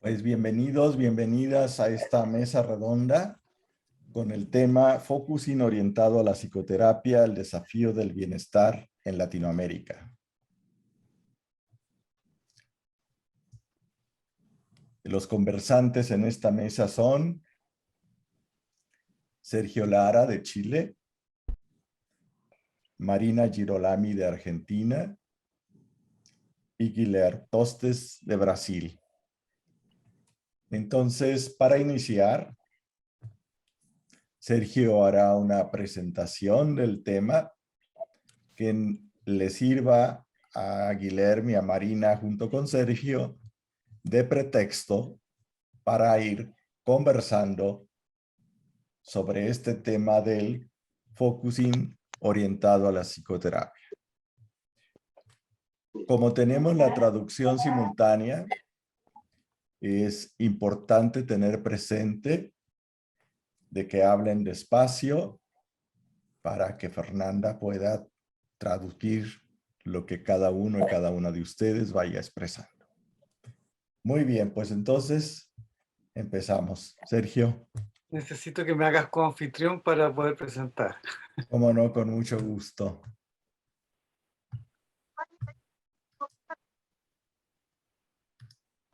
Pues bienvenidos, bienvenidas a esta mesa redonda con el tema Focusing orientado a la psicoterapia, el desafío del bienestar en Latinoamérica. Los conversantes en esta mesa son Sergio Lara de Chile, Marina Girolami de Argentina y Guilherme Tostes de Brasil. Entonces, para iniciar, Sergio hará una presentación del tema que le sirva a Guilherme y a Marina junto con Sergio de pretexto para ir conversando sobre este tema del focusing orientado a la psicoterapia. Como tenemos la traducción simultánea, es importante tener presente de que hablen despacio para que Fernanda pueda traducir lo que cada uno y cada una de ustedes vaya expresando. Muy bien, pues entonces empezamos. Sergio. Necesito que me hagas coanfitrión para poder presentar. Cómo no, con mucho gusto.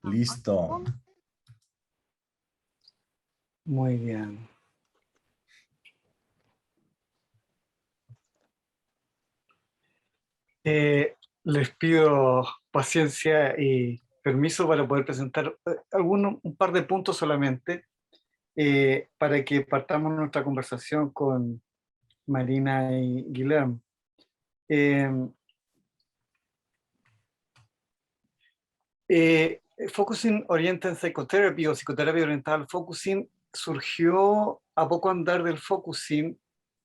Listo. Muy bien. Les pido paciencia y permiso para poder presentar un par de puntos solamente para que partamos nuestra conversación con Marina y Guilherme. Focusing Oriented Psychotherapy o psicoterapia oriental focusing surgió a poco andar del focusing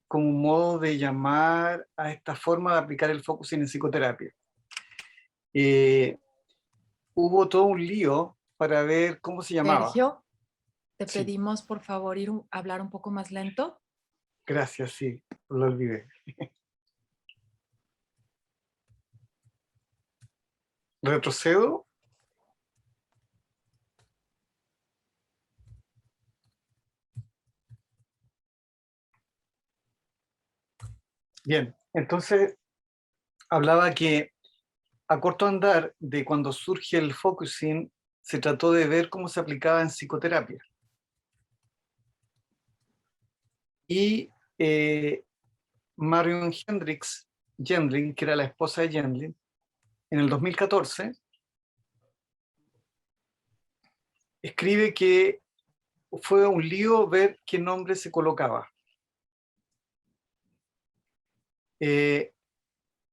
como un modo de llamar a esta forma de aplicar el focusing en psicoterapia. Hubo todo un lío para ver cómo se llamaba. Sergio, te Sí. pedimos por favor hablar un poco más lento. Gracias, sí, lo olvidé. Retrocedo. Bien, entonces hablaba que a corto andar de cuando surge el focusing, se trató de ver cómo se aplicaba en psicoterapia. Y Marion Gendling, que era la esposa de Gendling, en el 2014, escribe que fue un lío ver qué nombre se colocaba.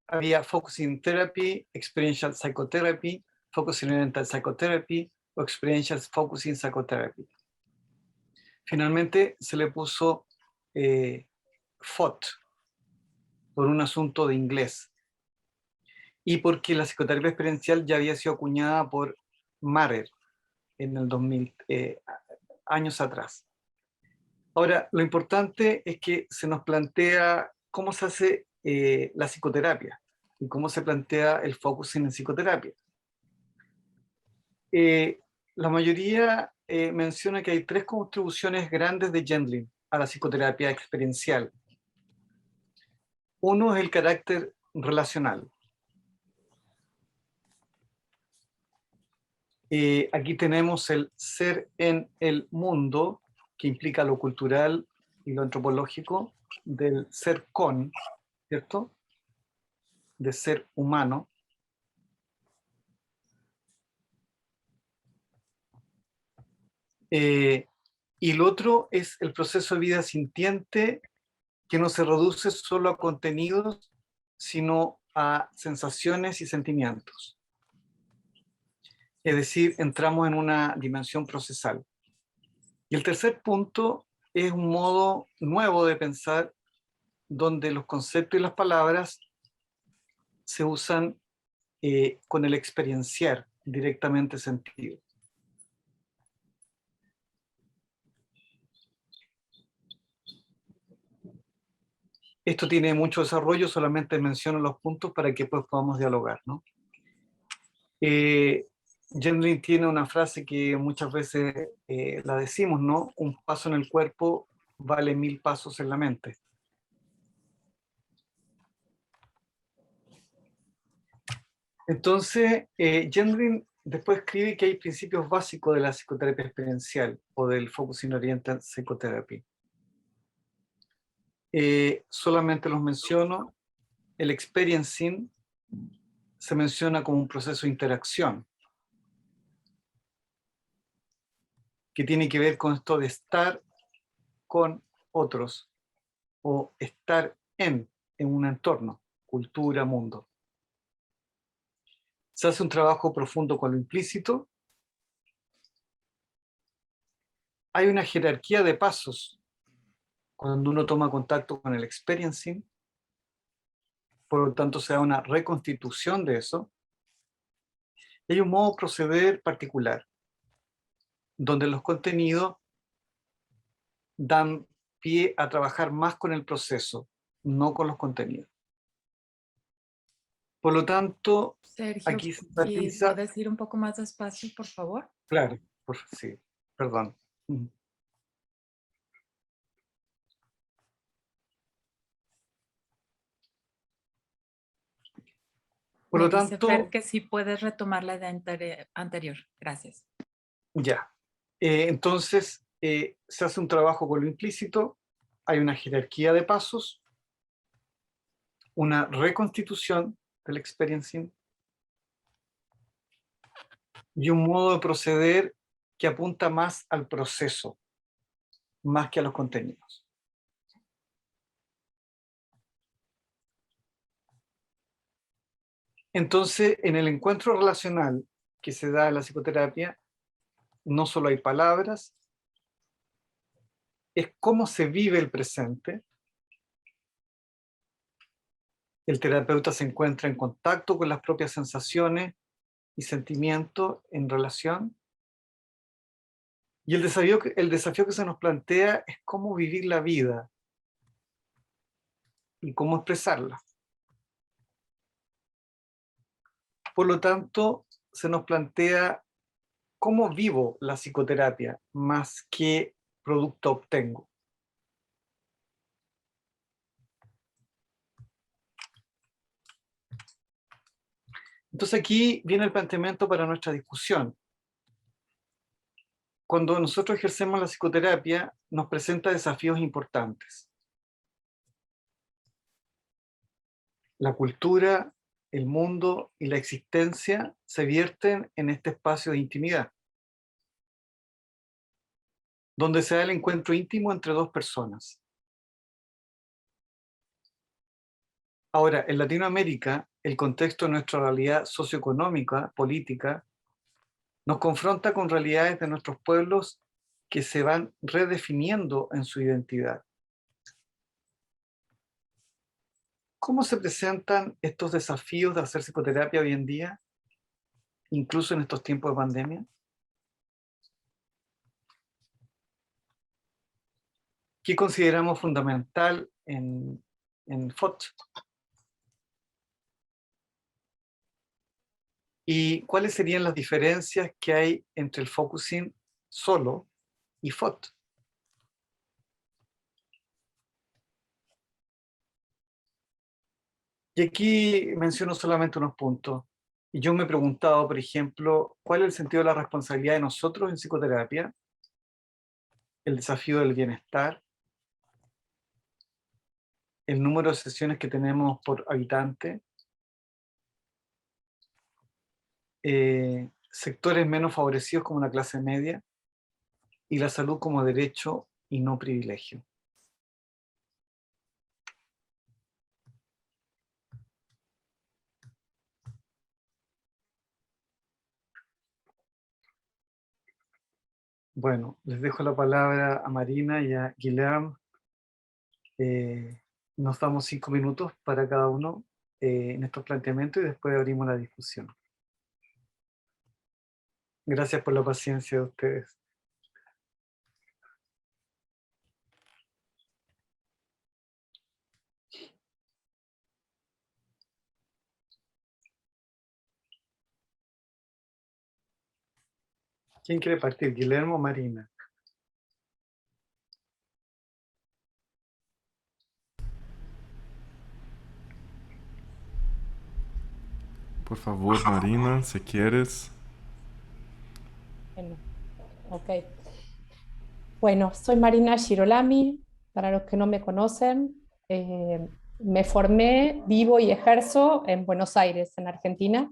Había Focusing Therapy, Experiential Psychotherapy, Focusing Oriental Psychotherapy o Experiential Focusing Psychotherapy. Finalmente se le puso FOT por un asunto de inglés y porque la psicoterapia experiencial ya había sido acuñada por Mahler en el 2000, años atrás. Ahora, lo importante es que se nos plantea cómo se hace la psicoterapia y cómo se plantea el focusing en psicoterapia. La mayoría menciona que hay tres contribuciones grandes de Gendling a la psicoterapia experiencial. Uno es el carácter relacional. Aquí tenemos el ser en el mundo, que implica lo cultural y lo antropológico, del ser con, ¿cierto? De ser humano. Y el otro es el proceso de vida sintiente, que no se reduce solo a contenidos, sino a sensaciones y sentimientos. Es decir, entramos en una dimensión procesal. Y el tercer punto es un modo nuevo de pensar donde los conceptos y las palabras se usan con el experienciar directamente sentido. Esto tiene mucho desarrollo, solamente menciono los puntos para que pues podamos dialogar, ¿no? Gendrin tiene una frase que muchas veces la decimos, ¿no? Un paso en el cuerpo vale 1000 pasos en la mente. Entonces, Gendrin después escribe que hay principios básicos de la psicoterapia experiencial o del Focusing Oriented Psychotherapy. Solamente los menciono. El experiencing se menciona como un proceso de interacción que tiene que ver con esto de estar con otros o estar en un entorno, cultura, mundo. Se hace un trabajo profundo con lo implícito. Hay una jerarquía de pasos cuando uno toma contacto con el experiencing. Por lo tanto, se da una reconstitución de eso. Hay un modo de proceder particular, donde los contenidos dan pie a trabajar más con el proceso, no con los contenidos. Por lo tanto, Sergio, aquí se ¿y enfatiza, puedes ir un poco más despacio, por favor? claro, sí, perdón. Por Me lo dice Fer tanto, que sí puedes retomar la idea anterior. Gracias. ya. Entonces, se hace un trabajo con lo implícito, hay una jerarquía de pasos, una reconstitución del experiencing y un modo de proceder que apunta más al proceso, más que a los contenidos. Entonces, en el encuentro relacional que se da en la psicoterapia, no solo hay palabras, es cómo se vive el presente. El terapeuta se encuentra en contacto con las propias sensaciones y sentimientos en relación. Y el desafío que se nos plantea es cómo vivir la vida y cómo expresarla. Por lo tanto, se nos plantea cómo vivo la psicoterapia más que producto obtengo. Entonces aquí viene el planteamiento para nuestra discusión. Cuando nosotros ejercemos la psicoterapia, nos presenta desafíos importantes. La cultura, el mundo y la existencia se vierten en este espacio de intimidad, donde se da el encuentro íntimo entre dos personas. Ahora, en Latinoamérica, el contexto de nuestra realidad socioeconómica, política, nos confronta con realidades de nuestros pueblos que se van redefiniendo en su identidad. ¿Cómo se presentan estos desafíos de hacer psicoterapia hoy en día, incluso en estos tiempos de pandemia? ¿Qué consideramos fundamental en FOT? ¿Y cuáles serían las diferencias que hay entre el focusing solo y FOT? Y aquí menciono solamente unos puntos. Y yo me he preguntado, por ejemplo, ¿cuál es el sentido de la responsabilidad de nosotros en psicoterapia? El desafío del bienestar, el número de sesiones que tenemos por habitante, sectores menos favorecidos como la clase media, y la salud como derecho y no privilegio. Bueno, les dejo la palabra a Marina y a Guilherme. Nos damos 5 minutos para cada uno en estos planteamientos y después abrimos la discusión. Gracias por la paciencia de ustedes. ¿Quién quiere partir? ¿Guillermo o Marina? Por favor, Marina, si quieres. Bueno, ok. Bueno, soy Marina Girolami, para los que no me conocen. Me formé, vivo y ejerzo en Buenos Aires, en Argentina.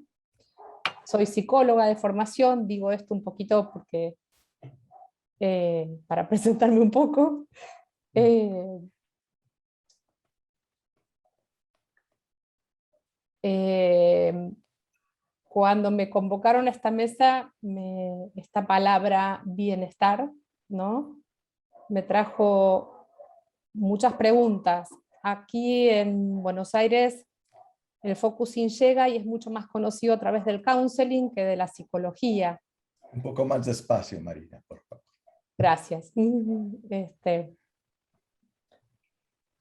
Soy psicóloga de formación, digo esto un poquito porque, para presentarme un poco. Cuando me convocaron a esta mesa, esta palabra bienestar, ¿no? Me trajo muchas preguntas. Aquí en Buenos Aires el focusing llega y es mucho más conocido a través del counseling que de la psicología. Un poco más despacio, Marina, por favor. Gracias.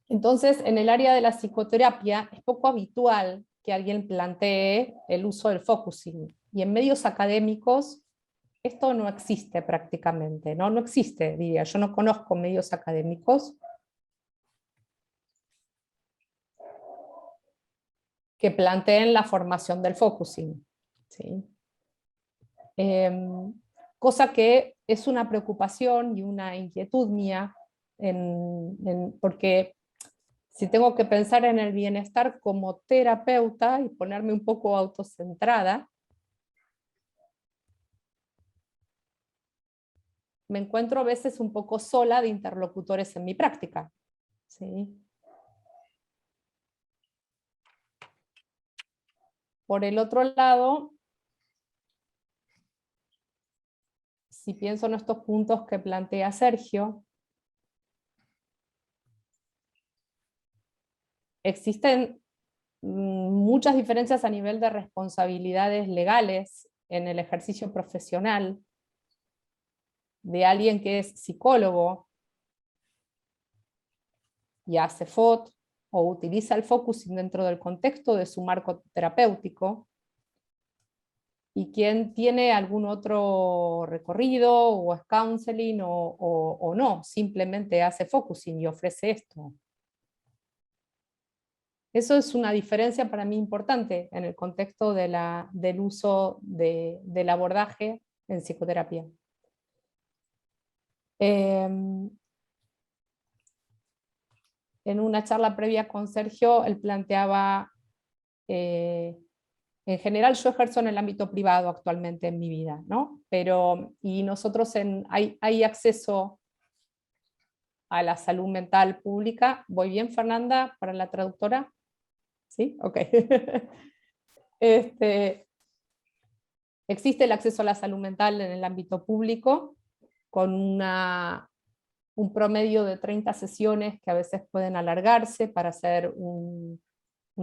Entonces, en el área de la psicoterapia es poco habitual que alguien plantee el uso del focusing. Y en medios académicos esto no existe prácticamente, ¿no? No existe, diría. Yo no conozco medios académicos que planteen la formación del focusing, ¿sí? Cosa que es una preocupación y una inquietud mía, porque si tengo que pensar en el bienestar como terapeuta y ponerme un poco autocentrada, me encuentro a veces un poco sola de interlocutores en mi práctica, ¿sí? Por el otro lado, si pienso en estos puntos que plantea Sergio, existen muchas diferencias a nivel de responsabilidades legales en el ejercicio profesional de alguien que es psicólogo y hace FOT o utiliza el focusing dentro del contexto de su marco terapéutico, y quien tiene algún otro recorrido o es counseling o no, simplemente hace focusing y ofrece esto. Eso es una diferencia para mí importante en el contexto del uso del abordaje en psicoterapia. En una charla previa con Sergio, él planteaba, en general yo ejerzo en el ámbito privado actualmente en mi vida, ¿no? Y nosotros hay acceso a la salud mental pública. ¿Voy bien, Fernanda, para la traductora? ¿Sí? Ok. Existe el acceso a la salud mental en el ámbito público, con un promedio de 30 sesiones que a veces pueden alargarse para hacer un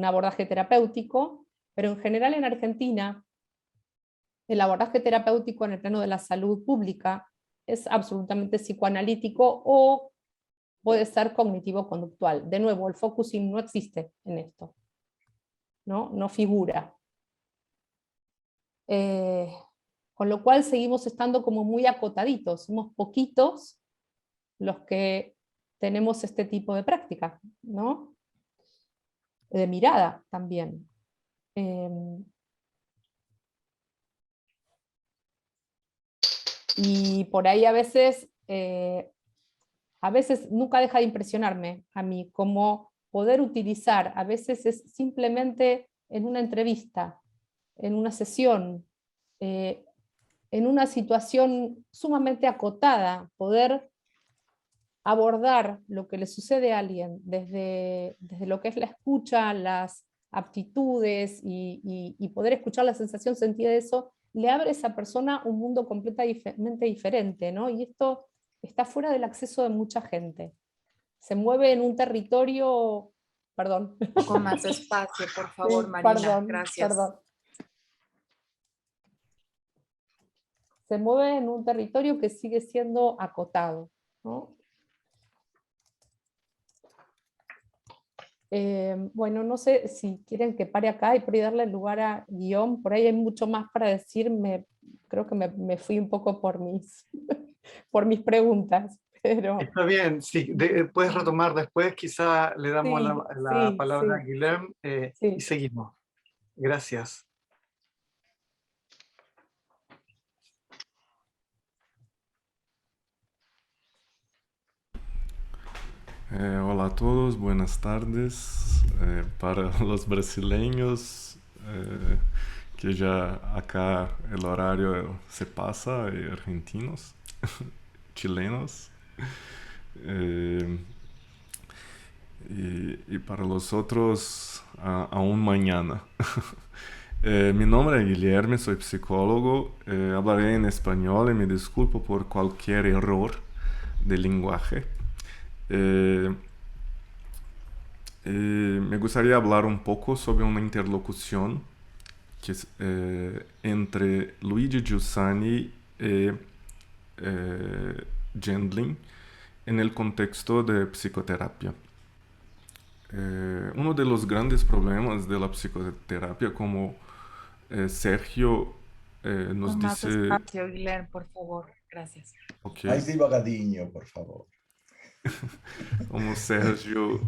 abordaje terapéutico, pero en general en Argentina el abordaje terapéutico en el plano de la salud pública es absolutamente psicoanalítico o puede ser cognitivo-conductual. De nuevo, el focusing no existe en esto, no figura. Con lo cual seguimos estando como muy acotaditos, somos poquitos los que tenemos este tipo de práctica, ¿no? De mirada también. Y por ahí a veces nunca deja de impresionarme a mí cómo poder utilizar, a veces es simplemente en una entrevista, en una sesión, en una situación sumamente acotada, poder abordar lo que le sucede a alguien desde lo que es la escucha, las aptitudes y poder escuchar la sensación sentida de eso, le abre a esa persona un mundo completamente diferente, ¿no? Y esto está fuera del acceso de mucha gente. Se mueve en un territorio, perdón. Un poco más despacio, por favor, Sí, Marina. Gracias. Perdón. Se mueve en un territorio que sigue siendo acotado, ¿no? Bueno, no sé si quieren que pare acá y por ahí darle lugar a Guión, por ahí hay mucho más para decir, me creo que me fui un poco por por mis preguntas, pero Está bien, sí, puedes retomar después, quizá le damos sí, la sí, palabra a sí, Guilherme y sí. seguimos. Gracias. Hola a todos, buenas tardes. Para los brasileños, que ya acá el horario se pasa, y argentinos, chilenos. Eh, y para los otros, aún mañana. Mi nombre es Guilherme, soy psicólogo. Hablaré en español y me disculpo por cualquier error de lenguaje. Me gustaría hablar un poco sobre una interlocución que es, entre Luigi Giussani y Gendlin en el contexto de psicoterapia. Uno de los grandes problemas de la psicoterapia, como Sergio nos Con más dice, espacio, Guilherme, por favor. Gracias. ok, Mais devagarinho, por favor. como Sergio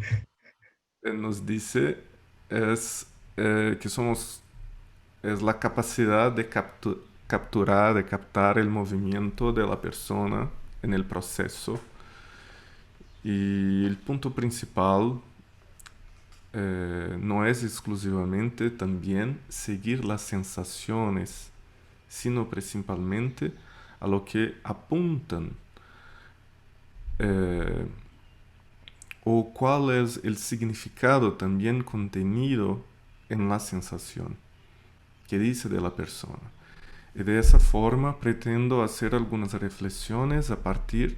nos dice, es que somos, es la capacidad de capturar, de captar el movimiento de la persona en el proceso. Y el punto principal no es exclusivamente también seguir las sensaciones, sino principalmente a lo que apuntan o cuál es el significado también contenido en la sensación que dice de la persona. Y de esa forma pretendo hacer algunas reflexiones a partir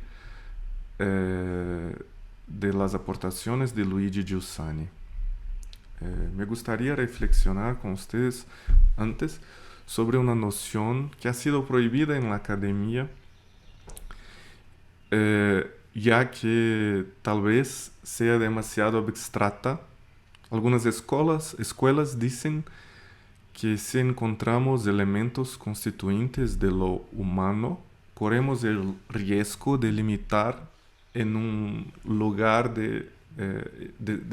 de las aportaciones de Luigi Giussani. Me gustaría reflexionar con ustedes antes sobre una noción que ha sido prohibida en la academia, ya que tal vez sea demasiado abstracta. Algunas escuelas dicen que si encontramos elementos constituyentes de lo humano, corremos el riesgo de limitar en un lugar de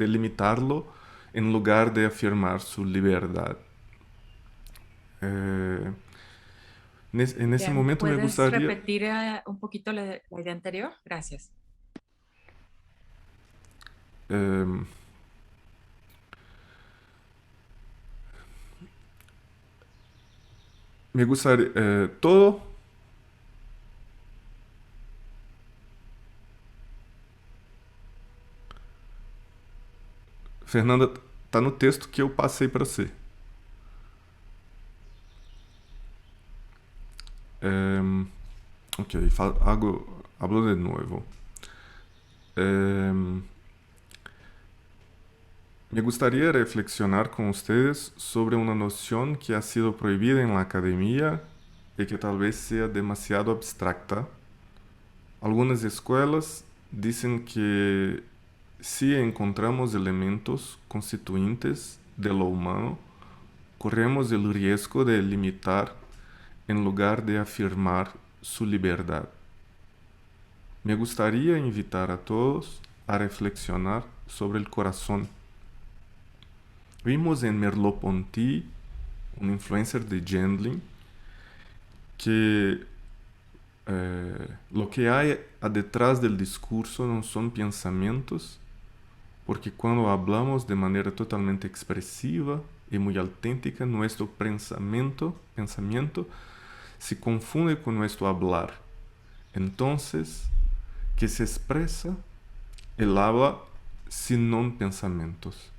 limitarlo en lugar de afirmar su libertad. En ese Bien, momento me ¿puedes gustaría... repetir un poquito la idea anterior? Gracias. em, me gustaría... todo... Fernanda, tá no texto que eu passei para você. Ok, hablo de nuevo. Me gustaría reflexionar con ustedes sobre una noción que ha sido prohibida en la academia y que tal vez sea demasiado abstracta. Algunas escuelas dicen que si encontramos elementos constituyentes de lo humano, corremos el riesgo de limitar en lugar de afirmar su libertad. Me gustaría invitar a todos a reflexionar sobre el corazón. Vimos en Merleau-Ponty, un influencer de Gendlin, que lo que hay detrás del discurso no son pensamientos, porque cuando hablamos de manera totalmente expresiva y muy auténtica, nuestro pensamiento se confunde con nuestro hablar. Entonces, ¿qué se expresa? El habla sin pensamientos.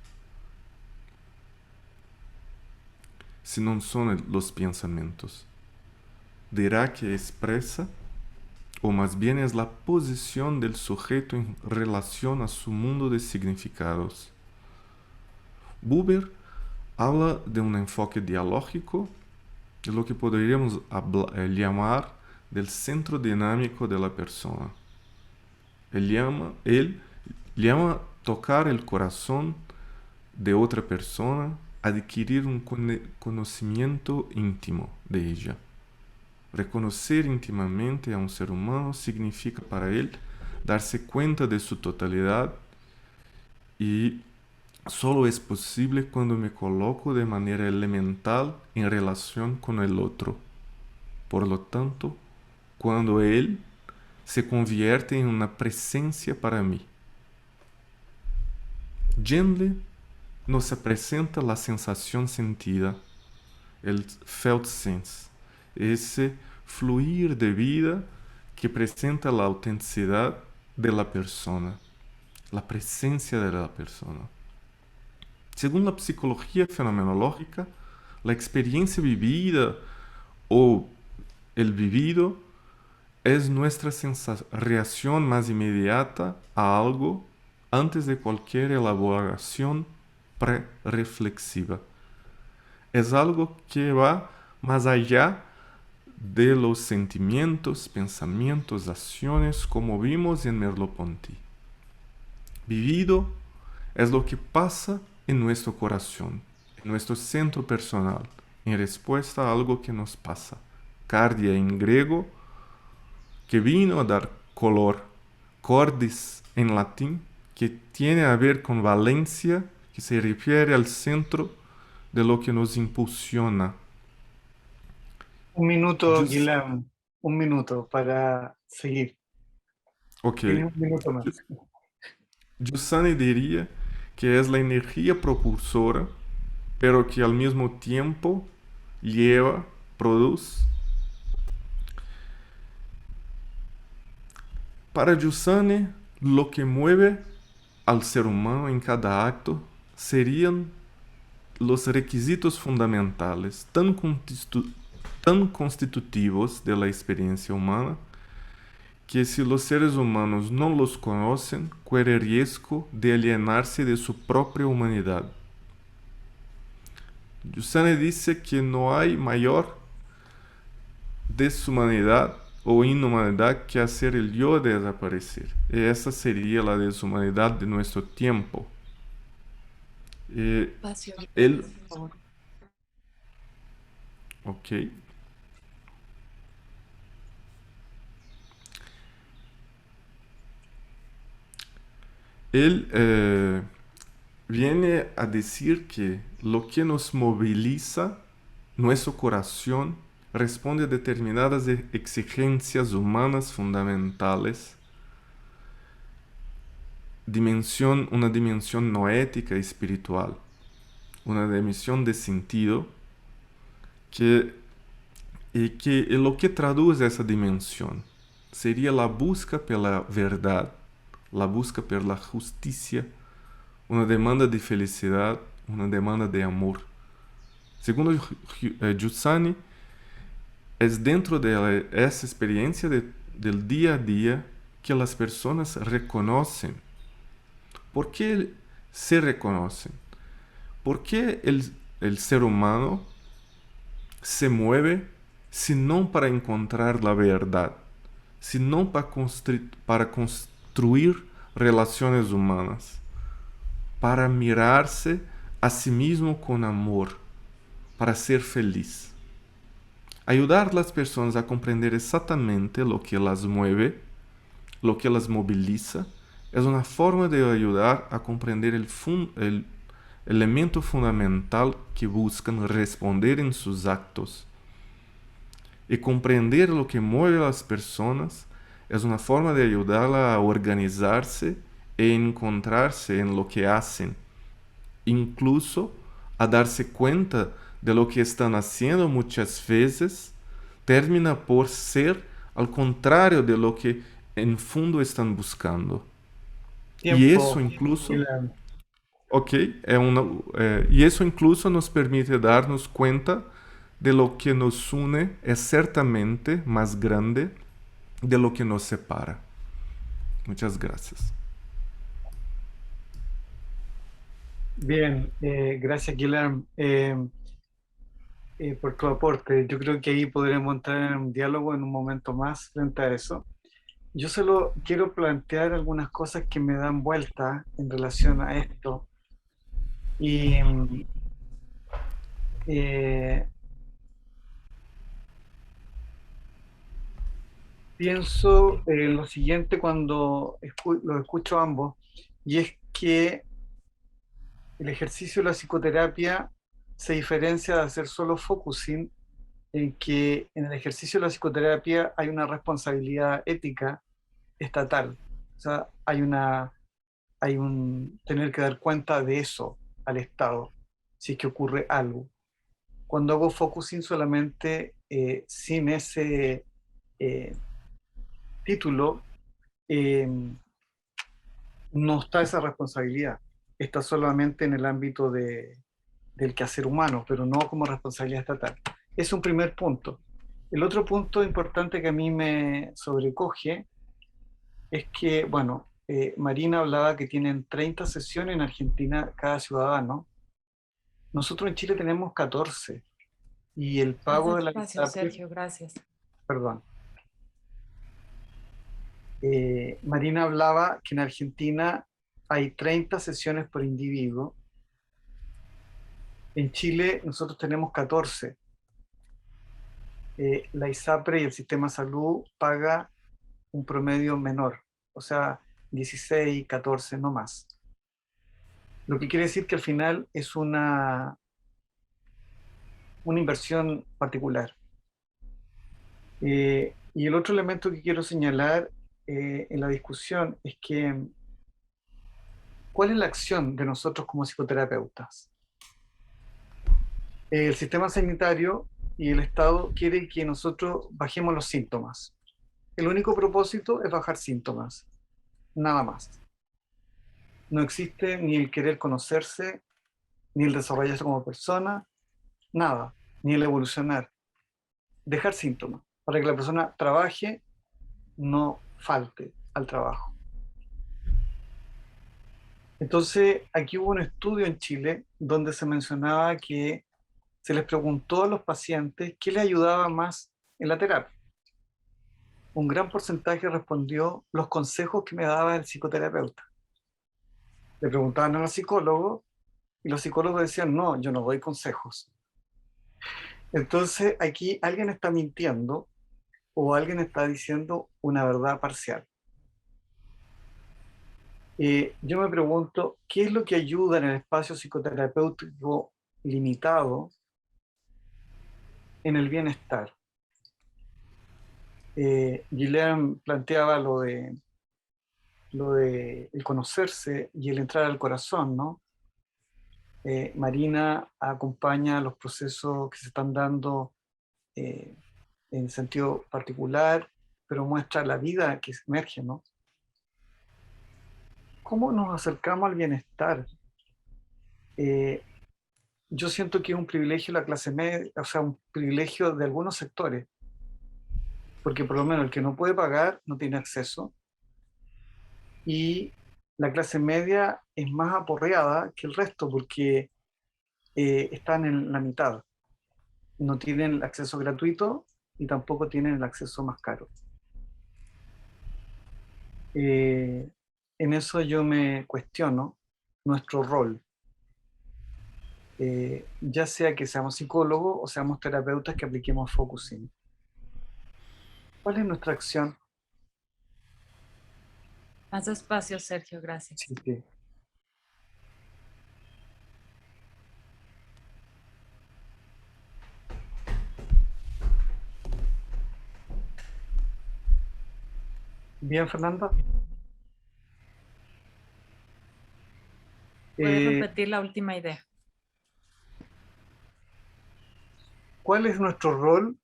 Si no son los pensamientos. Dirá que expresa, o más bien es la posición del sujeto en relación a su mundo de significados. Buber habla de un enfoque dialógico, de lo que podríamos llamar del centro dinámico de la persona. Él llama tocar el corazón de otra persona, adquirir un conocimiento íntimo de ella. Reconocer íntimamente a un ser humano significa para él darse cuenta de su totalidad y solo es posible cuando me coloco de manera elemental en relación con el otro. Por lo tanto, cuando él se convierte en una presencia para mí. Gendley nos presenta la sensación sentida, el felt sense, ese fluir de vida que presenta la autenticidad de la persona, la presencia de la persona. Según la psicología fenomenológica, la experiencia vivida o el vivido es nuestra reacción más inmediata a algo antes de cualquier elaboración pre-reflexiva. Es algo que va más allá de los sentimientos, pensamientos, acciones, como vimos en Merleau-Ponty. Vivido es lo que pasa en nuestro corazón, en nuestro centro personal, en respuesta a algo que nos pasa. Cardia en griego, que vino a dar color, cordis en latín, que tiene a ver con valencia, que se refiere al centro de lo que nos impulsiona. Un minuto, Jus- Guilherme, un minuto para seguir. Ok. Tienes un minuto más. Giussani diría que es la energía propulsora, pero que al mismo tiempo lleva, produce. Para Giussani, lo que mueve al ser humano en cada acto serían los requisitos fundamentales tan constitutivos de la experiencia humana que si los seres humanos no los conocen, corre riesgo de alienarse de su propia humanidad. Giussani dice que no hay mayor deshumanidad o inhumanidad que hacer el yo desaparecer. Y esa sería la deshumanidad de nuestro tiempo. Espacio, Él, por favor. ok. Él viene a decir que lo que nos moviliza, nuestro corazón, responde a determinadas exigencias humanas fundamentales, una dimensión noética y espiritual, una dimensión de sentido, y que lo que traduce esa dimensión sería la busca por la verdad, la busca por la justicia, una demanda de felicidad, una demanda de amor. Segundo Giussani, es dentro de esa experiencia del día a día que las personas reconocen. ¿Por qué se reconocen? ¿Por qué el ser humano se mueve sino para encontrar la verdad, sino para construir relaciones humanas, para mirarse a sí mismo con amor, para ser feliz? Ayudar a las personas a comprender exactamente lo que las mueve, lo que las moviliza, es una forma de ayudar a comprender el elemento fundamental que buscan responder en sus actos. Y comprender lo que mueve a las personas es una forma de ayudarla a organizarse e encontrarse en lo que hacen, incluso a darse cuenta de lo que están haciendo muchas veces termina por ser al contrario de lo que en fondo están buscando. Y eso Tiempo, incluso, Guilherme. ok, y eso incluso nos permite darnos cuenta de lo que nos une es ciertamente más grande de lo que nos separa. Muchas gracias. Bien, gracias, Guilherme, por tu aporte. Yo creo que ahí podremos entrar en un diálogo en un momento más frente a eso. Yo solo quiero plantear algunas cosas que me dan vuelta en relación a esto. Y eh, Pienso en lo siguiente cuando los escucho a ambos, y es que el ejercicio de la psicoterapia se diferencia de hacer solo focusing, en que en el ejercicio de la psicoterapia hay una responsabilidad ética estatal. O sea, hay un tener que dar cuenta de eso al Estado, si es que ocurre algo. Cuando hago focusing solamente sin ese título, eh, no está esa responsabilidad. Está solamente en el ámbito del quehacer humano, pero no como responsabilidad estatal. Es un primer punto. El otro punto importante que a mí me sobrecoge es que, bueno, Marina hablaba que tienen 30 sesiones en Argentina cada ciudadano. Nosotros en Chile tenemos 14 y el Más pago de la despacio, ISAPRE, Sergio, gracias. perdón, Marina hablaba que en Argentina hay 30 sesiones por individuo. En Chile nosotros tenemos 14. La ISAPRE y el sistema de salud paga un promedio menor, o sea, 16, 14, no más. Lo que quiere decir que al final es una inversión particular. Y el otro elemento que quiero señalar en la discusión es que ¿cuál es la acción de nosotros como psicoterapeutas? El sistema sanitario y el Estado quiere que nosotros bajemos los síntomas. El único propósito es bajar síntomas, nada más. No existe ni el querer conocerse, ni el desarrollarse como persona, nada, ni el evolucionar. Dejar síntomas, para que la persona trabaje, no falte al trabajo. Entonces, aquí hubo un estudio en Chile donde se mencionaba que se les preguntó a los pacientes qué les ayudaba más en la terapia. Un gran porcentaje respondió los consejos que me daba el psicoterapeuta. Le preguntaban a los psicólogos y los psicólogos decían, no, yo no doy consejos. Entonces, aquí alguien está mintiendo o alguien está diciendo una verdad parcial. Yo me pregunto, ¿qué es lo que ayuda en el espacio psicoterapéutico limitado en el bienestar? Guilherme planteaba lo de el conocerse y el entrar al corazón, ¿no? Marina acompaña los procesos que se están dando en sentido particular, pero muestra la vida que emerge, ¿no? ¿Cómo nos acercamos al bienestar? Yo siento que es un privilegio de la clase media, o sea, un privilegio de algunos sectores, porque por lo menos el que no puede pagar no tiene acceso, y la clase media es más aporreada que el resto, porque están en la mitad. No tienen el acceso gratuito y tampoco tienen el acceso más caro. En eso yo me cuestiono nuestro rol. Ya sea que seamos psicólogos o seamos terapeutas que apliquemos focusing. ¿Cuál es nuestra acción? Más despacio, Sergio, gracias. Sí, sí. Bien, Fernanda. ¿Puedes repetir la última idea? ¿Cuál es nuestro rol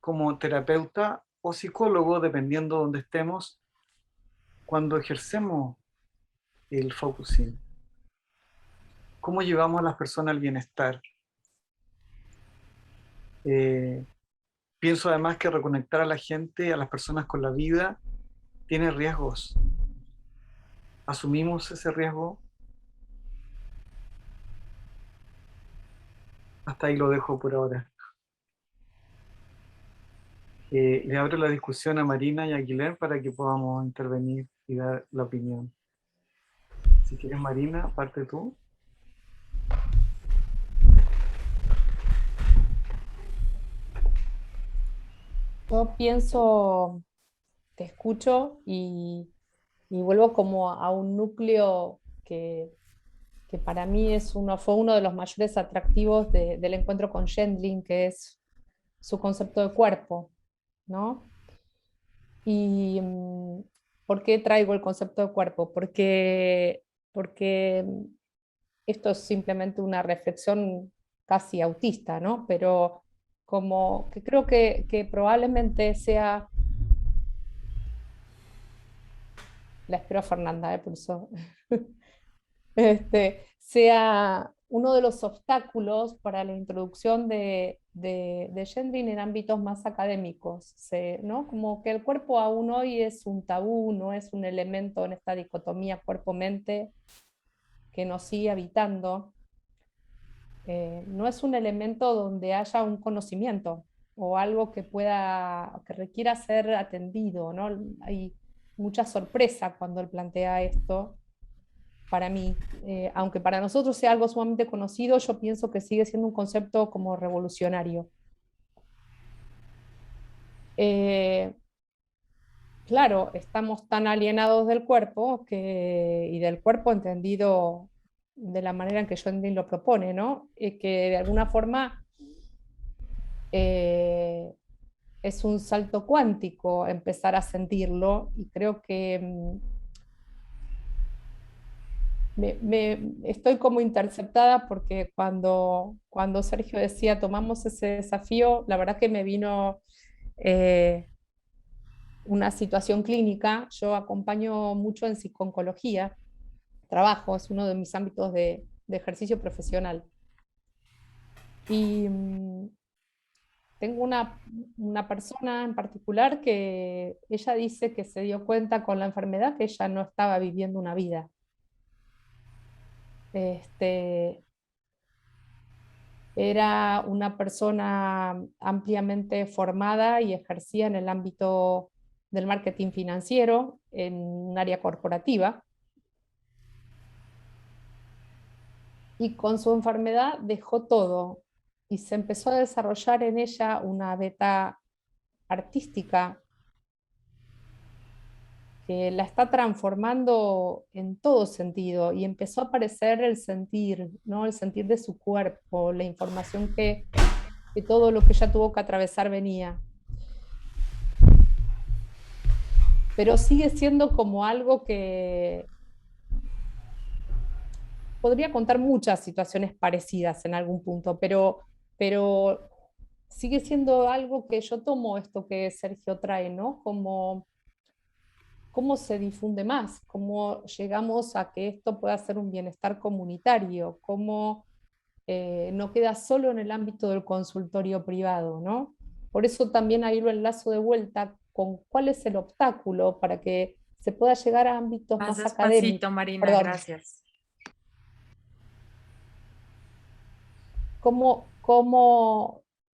como terapeuta o psicólogo, dependiendo de donde estemos, cuando ejercemos el focusing? ¿Cómo llevamos a las personas al bienestar? Pienso además que reconectar a la gente, a las personas con la vida, tiene riesgos. ¿Asumimos ese riesgo? Hasta ahí lo dejo por ahora. Le abro la discusión a Marina y a Guilherme para que podamos intervenir y dar la opinión. Si quieres, Marina, parte tú. Yo pienso te escucho y vuelvo como a un núcleo que para mí fue uno de los mayores atractivos del encuentro con Gendlin, que es su concepto de cuerpo, ¿no? Y ¿por qué traigo el concepto de cuerpo? Porque esto es simplemente una reflexión casi autista, ¿no? Pero como que creo que probablemente sea, la espero a Fernanda, por eso, sea uno de los obstáculos para la introducción de Gendrin en ámbitos más académicos, ¿no? Como que el cuerpo aún hoy es un tabú, no es un elemento en esta dicotomía cuerpo-mente que nos sigue habitando. No es un elemento donde haya un conocimiento o algo que requiera ser atendido, ¿no? Hay mucha sorpresa cuando él plantea esto para mí. Aunque para nosotros sea algo sumamente conocido, yo pienso que sigue siendo un concepto como revolucionario. Claro, estamos tan alienados del cuerpo y del cuerpo entendido de la manera en que Gendlin lo propone, ¿no? Que de alguna forma es un salto cuántico empezar a sentirlo, y creo que estoy como interceptada porque cuando Sergio decía tomamos ese desafío, la verdad que me vino eh, una situación clínica. Yo acompaño mucho en psico-oncología, trabajo, es uno de mis ámbitos de ejercicio profesional. Y tengo una persona en particular que ella dice que se dio cuenta con la enfermedad que ella no estaba viviendo una vida. Era una persona ampliamente formada y ejercía en el ámbito del marketing financiero, en un área corporativa. Y con su enfermedad dejó todo y se empezó a desarrollar en ella una beta artística que la está transformando en todo sentido, y empezó a aparecer el sentir, ¿no? El sentir de su cuerpo, la información que todo lo que ella tuvo que atravesar venía. Pero sigue siendo como algo que podría contar muchas situaciones parecidas en algún punto, pero sigue siendo algo que yo tomo esto que Sergio trae, ¿no? Como cómo se difunde más, cómo llegamos a que esto pueda ser un bienestar comunitario, cómo no queda solo en el ámbito del consultorio privado, ¿no? Por eso también ahí lo enlazo de vuelta con cuál es el obstáculo para que se pueda llegar a ámbitos Más más académicos. despacito, Marina, Perdón, gracias.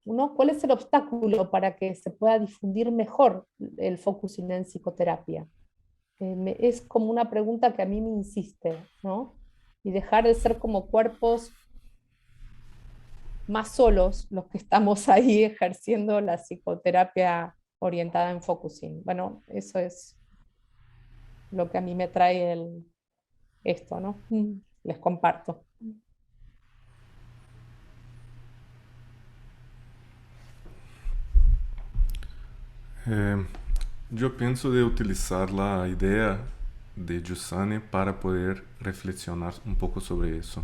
¿no? ¿Cuál es el obstáculo para que se pueda difundir mejor el focusing en psicoterapia? Es como una pregunta que a mí me insiste, ¿no? Y dejar de ser como cuerpos más solos los que estamos ahí ejerciendo la psicoterapia orientada en focusing. Bueno, eso es lo que a mí me trae esto, ¿no? Les comparto. Eh, yo pienso de utilizar la idea de Giussani para poder reflexionar un poco sobre eso.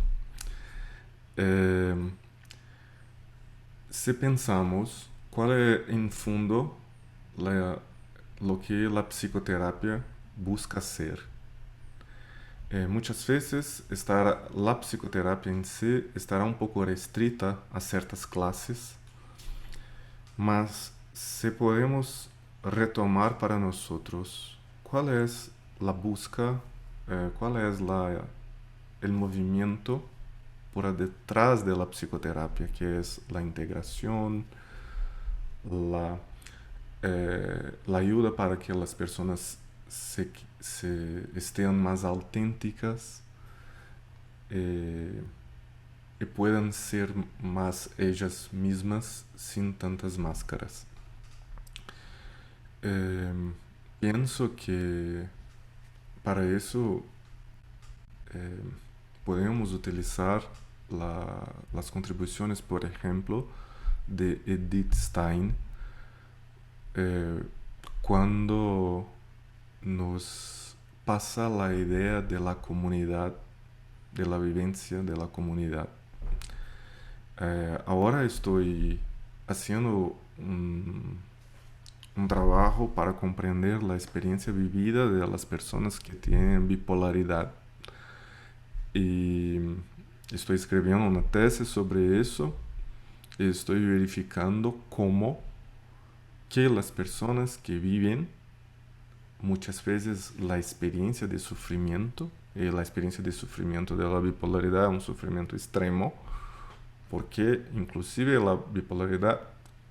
Si pensamos cuál es en fondo lo que la psicoterapia busca hacer, muchas veces la psicoterapia en sí estará un poco restrita a ciertas clases, mas si podemos retomar para nosotros cuál es la busca, cuál es el movimiento por detrás de la psicoterapia, que es la integración, la ayuda para que las personas estén más auténticas y puedan ser más ellas mismas sin tantas máscaras. pienso que para eso podemos utilizar las contribuciones, por ejemplo, de Edith Stein, cuando nos pasa la idea de la comunidad, de la vivencia de la comunidad. Ahora estoy haciendo un trabajo para comprender la experiencia vivida de las personas que tienen bipolaridad. Y estoy escribiendo una tesis sobre eso y estoy verificando cómo que las personas que viven muchas veces la experiencia de sufrimiento, y la experiencia de sufrimiento de la bipolaridad es un sufrimiento extremo, porque inclusive la bipolaridad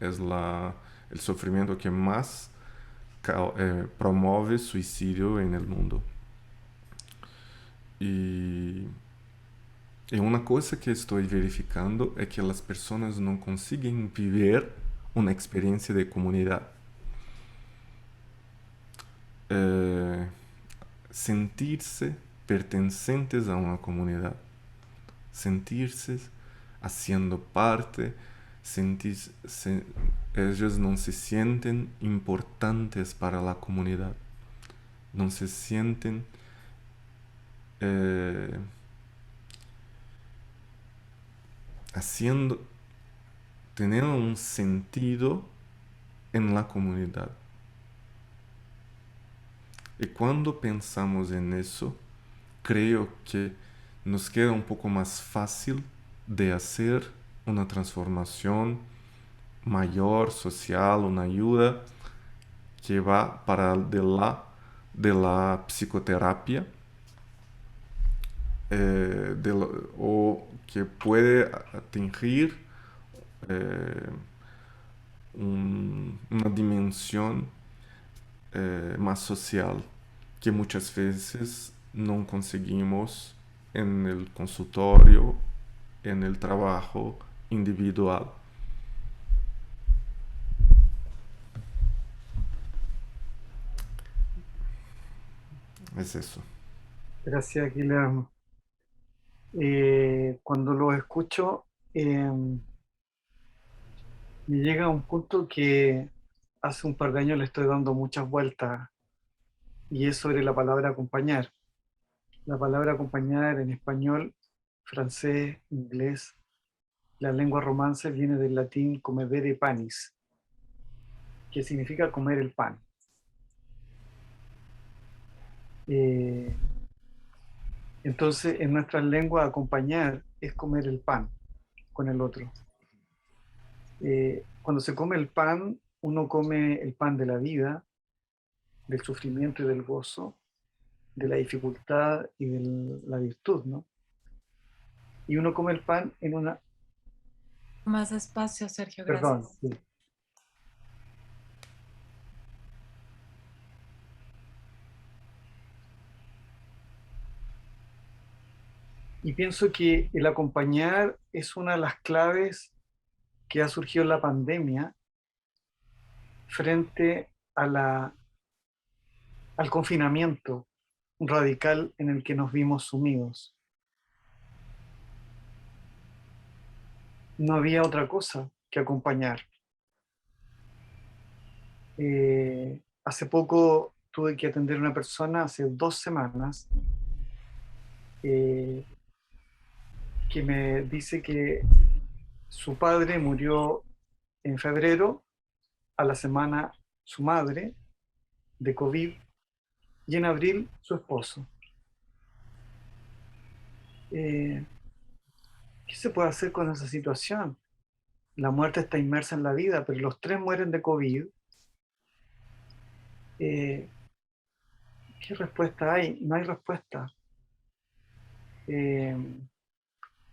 es el sufrimiento que más promueve suicidio en el mundo. Y una cosa que estoy verificando es que las personas no consiguen vivir una experiencia de comunidad. Sentirse pertenecientes a una comunidad, sentirse haciendo parte, ellos no se sienten importantes para la comunidad, no se sienten teniendo un sentido en la comunidad. Y cuando pensamos en eso, creo que nos queda un poco más fácil de hacer una transformación mayor, social, una ayuda que va para de la psicoterapia, o que puede atingir una dimensión más social que muchas veces no conseguimos en el consultorio, en el trabajo individual. Es eso. Gracias, Guillermo. Cuando lo escucho, me llega a un punto que hace un par de años le estoy dando muchas vueltas, y es sobre la palabra acompañar. La palabra acompañar en español, francés, inglés, la lengua romance viene del latín comedere panis, que significa comer el pan. Entonces, en nuestras lenguas, acompañar es comer el pan con el otro. Cuando se come el pan, uno come el pan de la vida, del sufrimiento y del gozo, de la dificultad y de la virtud, ¿no? Y uno come el pan en una... Más espacio, Sergio, Perdón, gracias. sí. Y pienso que el acompañar es una de las claves que ha surgido en la pandemia frente a al confinamiento radical en el que nos vimos sumidos. No había otra cosa que acompañar. Hace poco tuve que atender a una persona, hace 2 semanas, que me dice que su padre murió en febrero, a la semana su madre, de COVID, y en abril su esposo. ¿Qué se puede hacer con esa situación? La muerte está inmersa en la vida, pero los 3 mueren de COVID. ¿Qué respuesta hay? No hay respuesta. El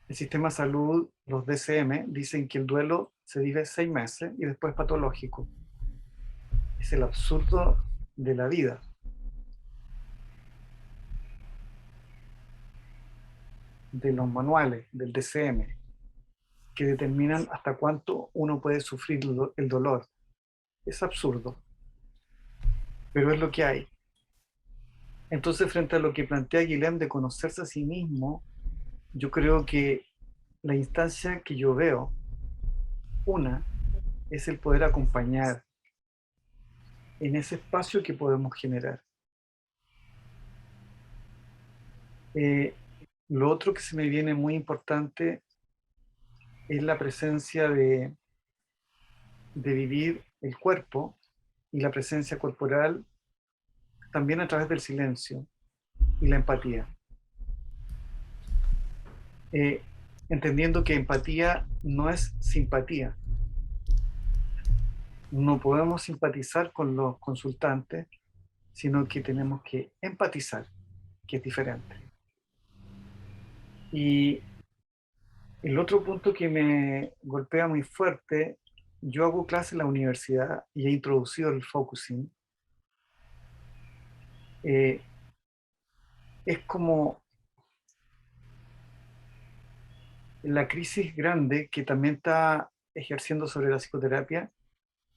sistema de salud, los DCM, dicen que el duelo se vive 6 meses y después patológico. Es el absurdo de la vida. De los manuales del DCM, que determinan hasta cuánto uno puede sufrir el dolor. Es absurdo. pero es lo que hay. Entonces, frente a lo que plantea Guilhem de conocerse a sí mismo, yo creo que la instancia que yo veo, una, es el poder acompañar en ese espacio que podemos generar. Lo otro que se me viene muy importante es la presencia de vivir el cuerpo y la presencia corporal también a través del silencio y la empatía. Entendiendo que empatía no es simpatía. No podemos simpatizar con los consultantes, sino que tenemos que empatizar, que es diferente. Y el otro punto que me golpea muy fuerte, yo hago clase en la universidad y he introducido el focusing. Es como la crisis grande que también está ejerciendo sobre la psicoterapia,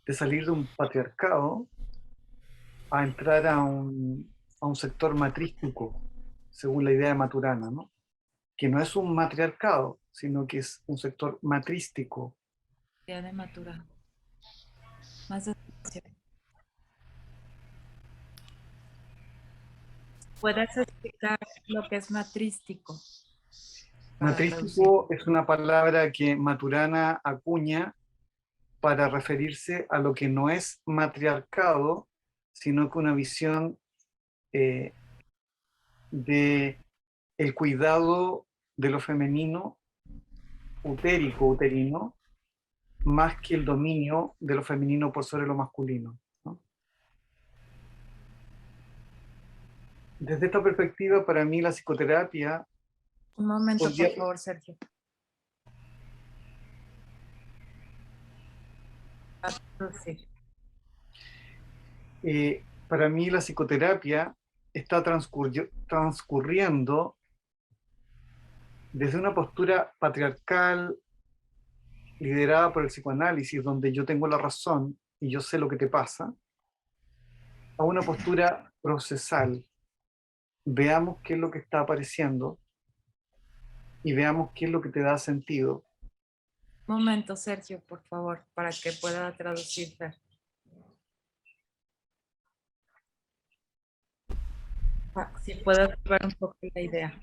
de salir de un patriarcado a entrar a un sector matrístico, según la idea de Maturana, ¿no? Que no es un matriarcado, sino que es un sector matrístico. Idea de Matura. Más despacio. ¿Puedes explicar lo que es matrístico? Para Matrístico es una palabra que Maturana acuña para referirse a lo que no es matriarcado, sino que una visión de el cuidado de lo femenino, utérico, uterino, más que el dominio de lo femenino por sobre lo masculino, ¿no? Desde esta perspectiva, para mí la psicoterapia... Un momento, podría- por favor, Sergio. Sí. Para mí la psicoterapia está transcurriendo desde una postura patriarcal liderada por el psicoanálisis, donde yo tengo la razón y yo sé lo que te pasa, a una postura procesal. Veamos qué es lo que está apareciendo y veamos qué es lo que te da sentido. Un momento, Sergio, por favor, para que pueda traducir. Si puedo ver un poco la idea.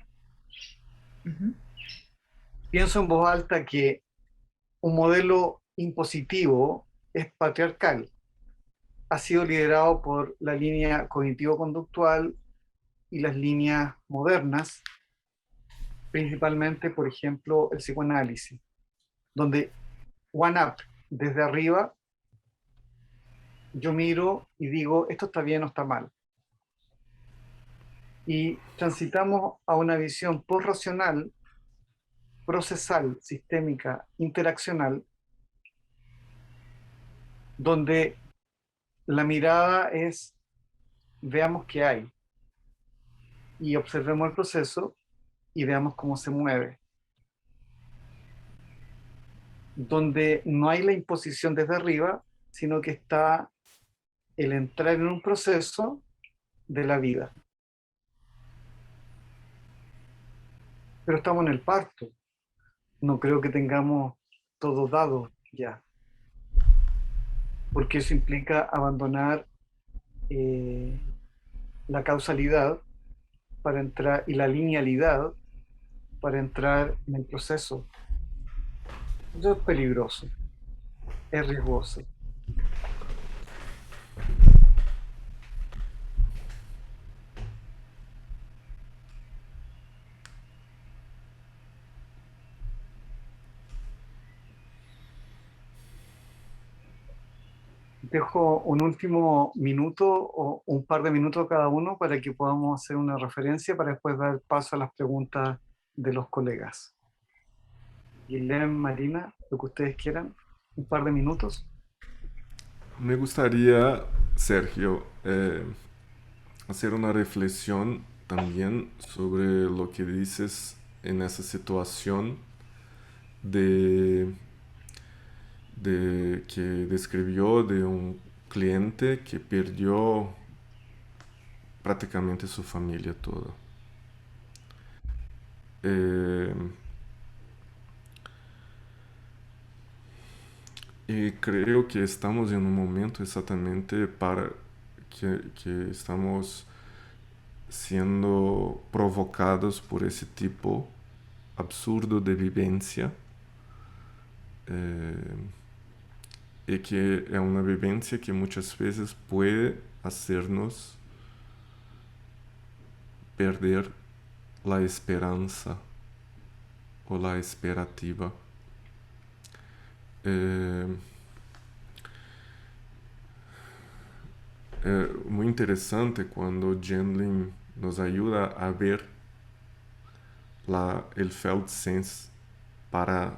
Pienso en voz alta que un modelo impositivo es patriarcal. Ha sido liderado por la línea cognitivo-conductual y las líneas modernas, principalmente, por ejemplo, el psicoanálisis, donde one up, desde arriba, yo miro y digo, esto está bien o está mal. Y transitamos a una visión post-racional, procesal, sistémica, interaccional, donde la mirada es, veamos qué hay, y observemos el proceso y veamos cómo se mueve. Donde no hay la imposición desde arriba, sino que está el entrar en un proceso de la vida. Pero estamos en el parto. No creo que tengamos todo dado ya. Porque eso implica abandonar la causalidad para entrar, y la linealidad para entrar en el proceso. Eso es peligroso, es riesgoso. Dejo un último minuto o un par de minutos cada uno para que podamos hacer una referencia para después dar paso a las preguntas de los colegas. Guilhem, Marina, lo que ustedes quieran, un par de minutos. Me gustaría, Sergio, hacer una reflexión también sobre lo que dices en esa situación de que describió de un cliente que perdió prácticamente su familia toda. Eh, y creo que estamos en un momento exactamente para que estamos siendo provocados por ese tipo absurdo de vivencia, y que es una vivencia que muchas veces puede hacernos perder la esperanza o la esperativa. Muy interesante cuando Gendlin nos ayuda a ver el Feldsens para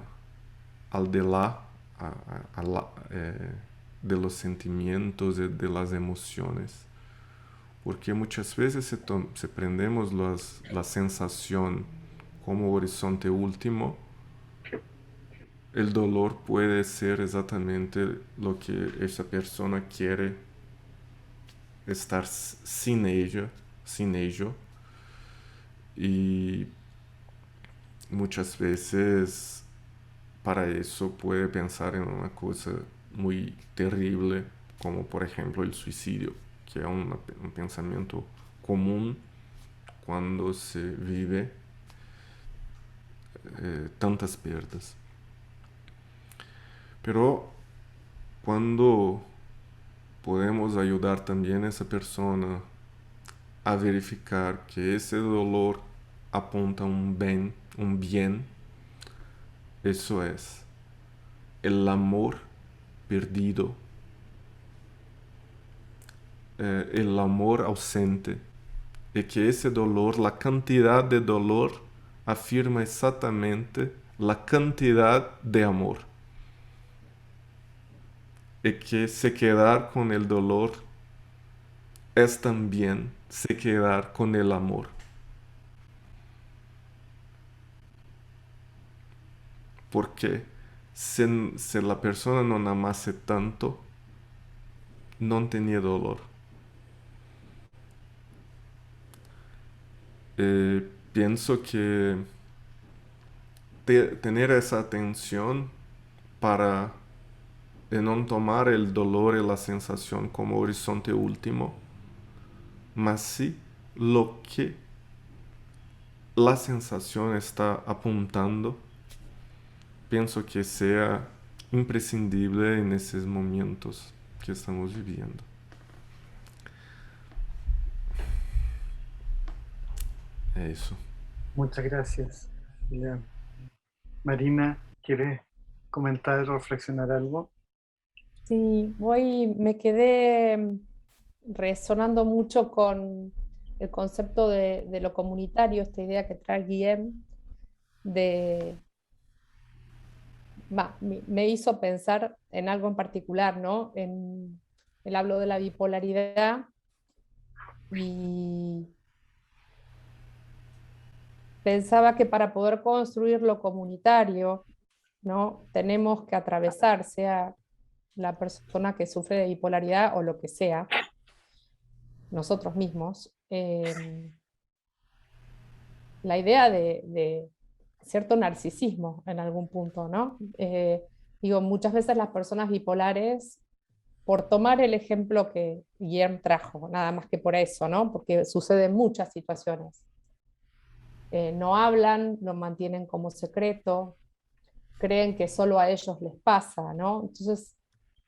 al de de los sentimientos y de las emociones. Porque muchas veces se prendemos la sensación como horizonte último, el dolor puede ser exactamente lo que esa persona quiere estar sin ella, sin ello. Y muchas veces para eso puede pensar en una cosa muy terrible, como por ejemplo el suicidio, que es un pensamiento común cuando se vive tantas pérdidas. Pero cuando podemos ayudar también a esa persona a verificar que ese dolor apunta a un bien, eso es el amor perdido, el amor ausente, y que ese dolor, la cantidad de dolor, afirma exactamente la cantidad de amor. Y que se quedar con el dolor es también se quedar con el amor. Porque si la persona no amase tanto, no tenía dolor. Pienso que tener esa atención para no tomar el dolor y la sensación como horizonte último, mas sí lo que la sensación está apuntando, pienso que sea imprescindible en esos momentos que estamos viviendo. Eso. Muchas gracias, Julián. Marina, ¿quieres comentar o reflexionar algo? Sí, me quedé resonando mucho con el concepto de lo comunitario, esta idea que trae Guillem, me hizo pensar en algo en particular, ¿no? Él habló de la bipolaridad y pensaba que para poder construir lo comunitario, ¿no? Tenemos que atravesar, sea la persona que sufre de bipolaridad o lo que sea, nosotros mismos, la idea de cierto narcisismo en algún punto, ¿no? Digo, muchas veces las personas bipolares, por tomar el ejemplo que Guillermo trajo, nada más que por eso, ¿no? Porque sucede en muchas situaciones. No hablan, lo mantienen como secreto, creen que solo a ellos les pasa, ¿no? Entonces,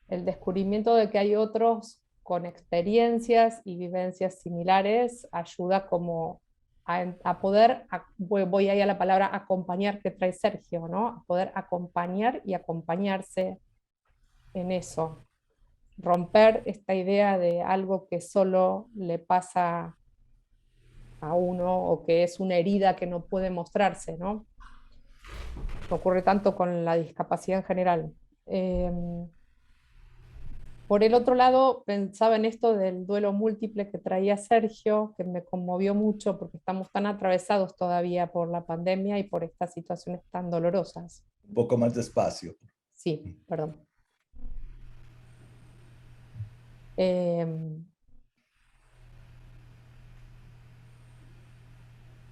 el descubrimiento de que hay otros con experiencias y vivencias similares ayuda como a poder, voy ahí a la palabra acompañar que trae Sergio, ¿no? A poder acompañar y acompañarse en eso. Romper esta idea de algo que solo le pasa a uno o que es una herida que no puede mostrarse, ¿no? Ocurre tanto con la discapacidad en general. Por el otro lado, pensaba en esto del duelo múltiple que traía Sergio, que me conmovió mucho porque estamos tan atravesados todavía por la pandemia y por estas situaciones tan dolorosas. Un poco más despacio. Sí, perdón. Eh,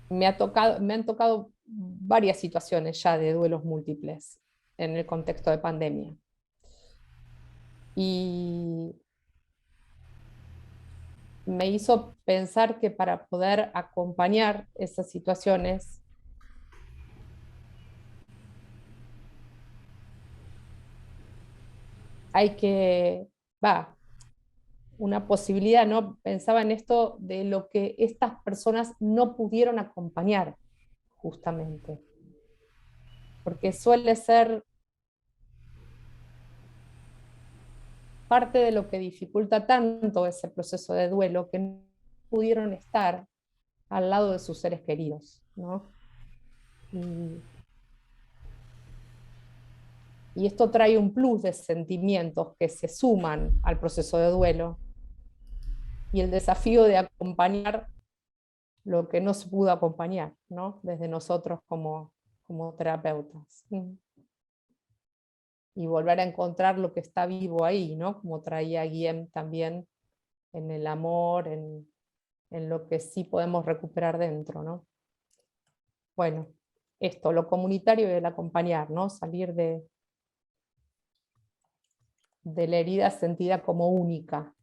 me han tocado varias situaciones ya de duelos múltiples en el contexto de pandemia. Y me hizo pensar que para poder acompañar esas situaciones hay que, una posibilidad, ¿no? Pensaba en esto de lo que estas personas no pudieron acompañar, justamente. Porque suele ser parte de lo que dificulta tanto ese proceso de duelo, que no pudieron estar al lado de sus seres queridos, ¿no? Y esto trae un plus de sentimientos que se suman al proceso de duelo y el desafío de acompañar lo que no se pudo acompañar, ¿no? Desde nosotros como terapeutas. Y volver a encontrar lo que está vivo ahí, ¿no? Como traía Guillem también, en el amor, en lo que sí podemos recuperar dentro, ¿no? Bueno, esto, lo comunitario y el acompañar, ¿no? Salir de la herida sentida como única.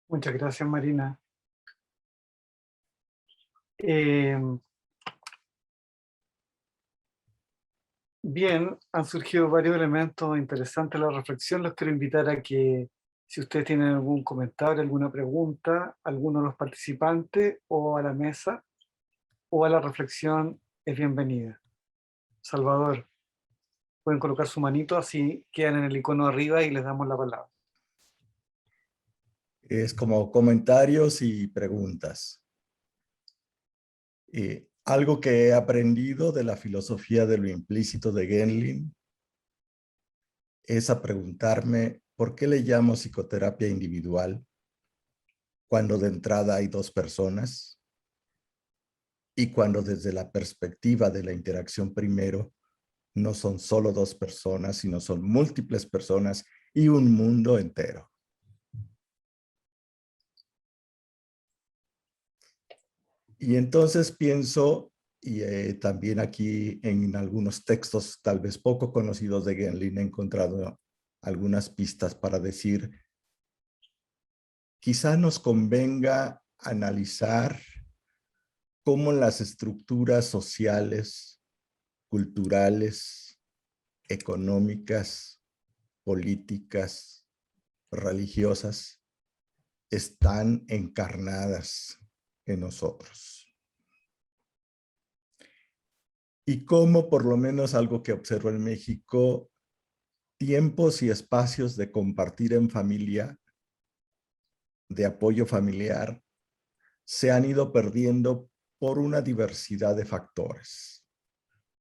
Muchas gracias, Marina. Bien, han surgido varios elementos interesantes de la reflexión. Los quiero invitar a que, si ustedes tienen algún comentario, alguna pregunta, alguno de los participantes o a la mesa o a la reflexión, es bienvenida. Salvador, pueden colocar su manito, así quedan en el icono arriba y les damos la palabra. Es como comentarios y preguntas. Algo que he aprendido de la filosofía de lo implícito de Genlin es a preguntarme por qué le llamo psicoterapia individual cuando de entrada hay dos personas y cuando desde la perspectiva de la interacción primero no son solo dos personas, sino son múltiples personas y un mundo entero. Y entonces pienso, y también aquí en algunos textos tal vez poco conocidos de Genlin he encontrado algunas pistas para decir, quizá nos convenga analizar cómo las estructuras sociales, culturales, económicas, políticas, religiosas, están encarnadas en nosotros. Y cómo, por lo menos algo que observo en México, tiempos y espacios de compartir en familia, de apoyo familiar, se han ido perdiendo por una diversidad de factores,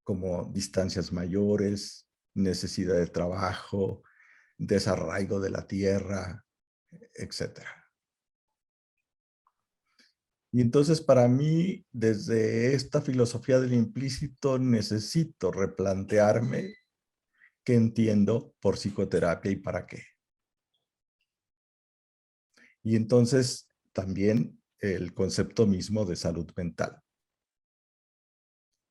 como distancias mayores, necesidad de trabajo, desarraigo de la tierra, etc. Y entonces para mí, desde esta filosofía del implícito, necesito replantearme qué entiendo por psicoterapia y para qué. Y entonces también el concepto mismo de salud mental.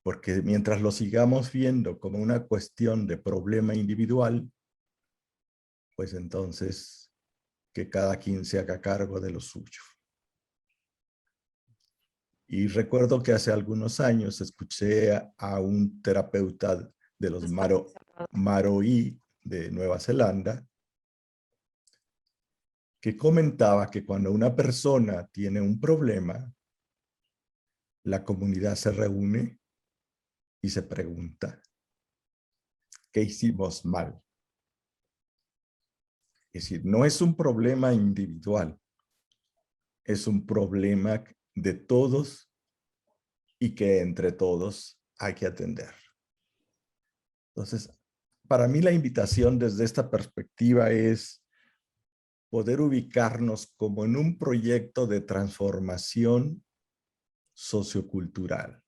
Porque mientras lo sigamos viendo como una cuestión de problema individual, pues entonces que cada quien se haga cargo de lo suyo. Y recuerdo que hace algunos años escuché a un terapeuta de los Maroí de Nueva Zelanda que comentaba que cuando una persona tiene un problema, la comunidad se reúne y se pregunta, ¿qué hicimos mal? Es decir, no es un problema individual, es un problema de todos y que entre todos hay que atender. Entonces, para mí la invitación desde esta perspectiva es poder ubicarnos como en un proyecto de transformación sociocultural.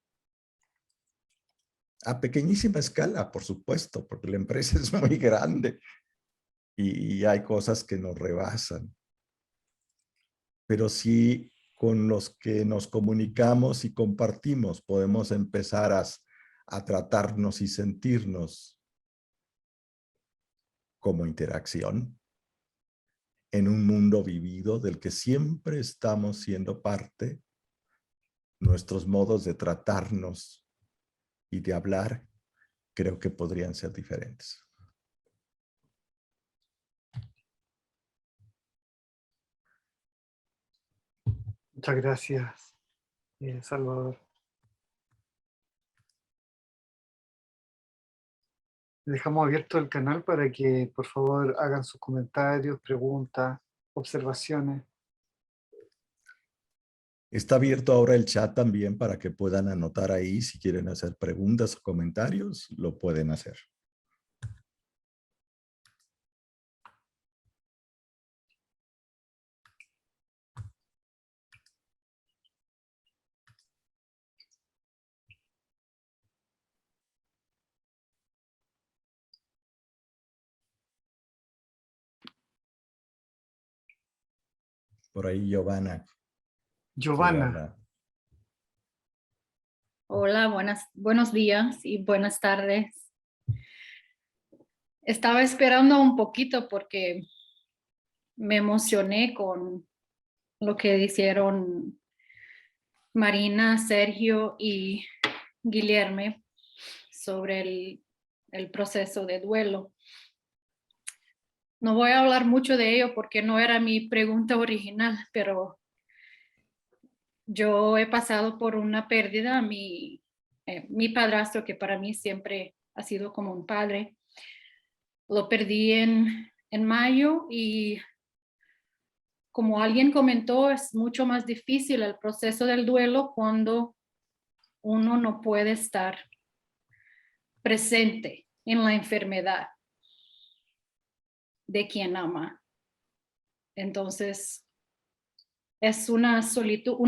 A pequeñísima escala, por supuesto, porque la empresa es muy grande y hay cosas que nos rebasan. pero sí con los que nos comunicamos y compartimos podemos empezar a tratarnos y sentirnos como interacción en un mundo vivido del que siempre estamos siendo parte. Nuestros modos de tratarnos y de hablar creo que podrían ser diferentes. Muchas gracias, Salvador. Dejamos abierto el canal para que por favor hagan sus comentarios, preguntas, observaciones. Está abierto ahora el chat también para que puedan anotar ahí si quieren hacer preguntas o comentarios, lo pueden hacer. Por ahí Giovanna. Giovanna. Hola, buenos días y buenas tardes. Estaba esperando un poquito porque me emocioné con lo que dijeron Marina, Sergio y Guilherme sobre el proceso de duelo. No voy a hablar mucho de ello porque no era mi pregunta original, pero yo he pasado por una pérdida. Mi padrastro, que para mí siempre ha sido como un padre, lo perdí en mayo y como alguien comentó, es mucho más difícil el proceso del duelo cuando uno no puede estar presente en la enfermedad de quien ama. Entonces, es una solitud,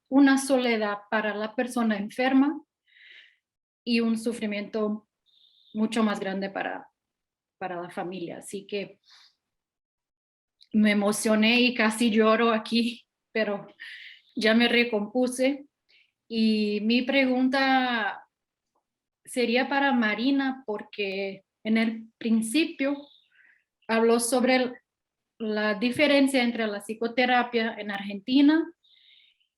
una soledad para la persona enferma y un sufrimiento mucho más grande para la familia. Así que me emocioné y casi lloro aquí, pero ya me recompuse. Y mi pregunta sería para Marina, porque en el principio habló sobre la diferencia entre la psicoterapia en Argentina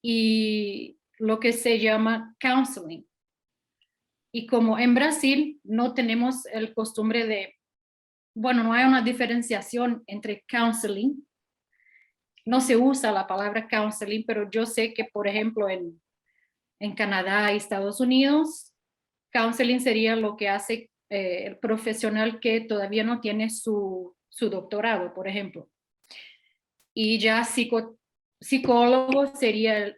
y lo que se llama counseling. Y como en Brasil no tenemos el costumbre de, bueno, no hay una diferenciación entre counseling, no se usa la palabra counseling, pero yo sé que, por ejemplo, en Canadá y Estados Unidos, counseling sería lo que hace el profesional que todavía no tiene su doctorado, por ejemplo. Y ya psicólogo sería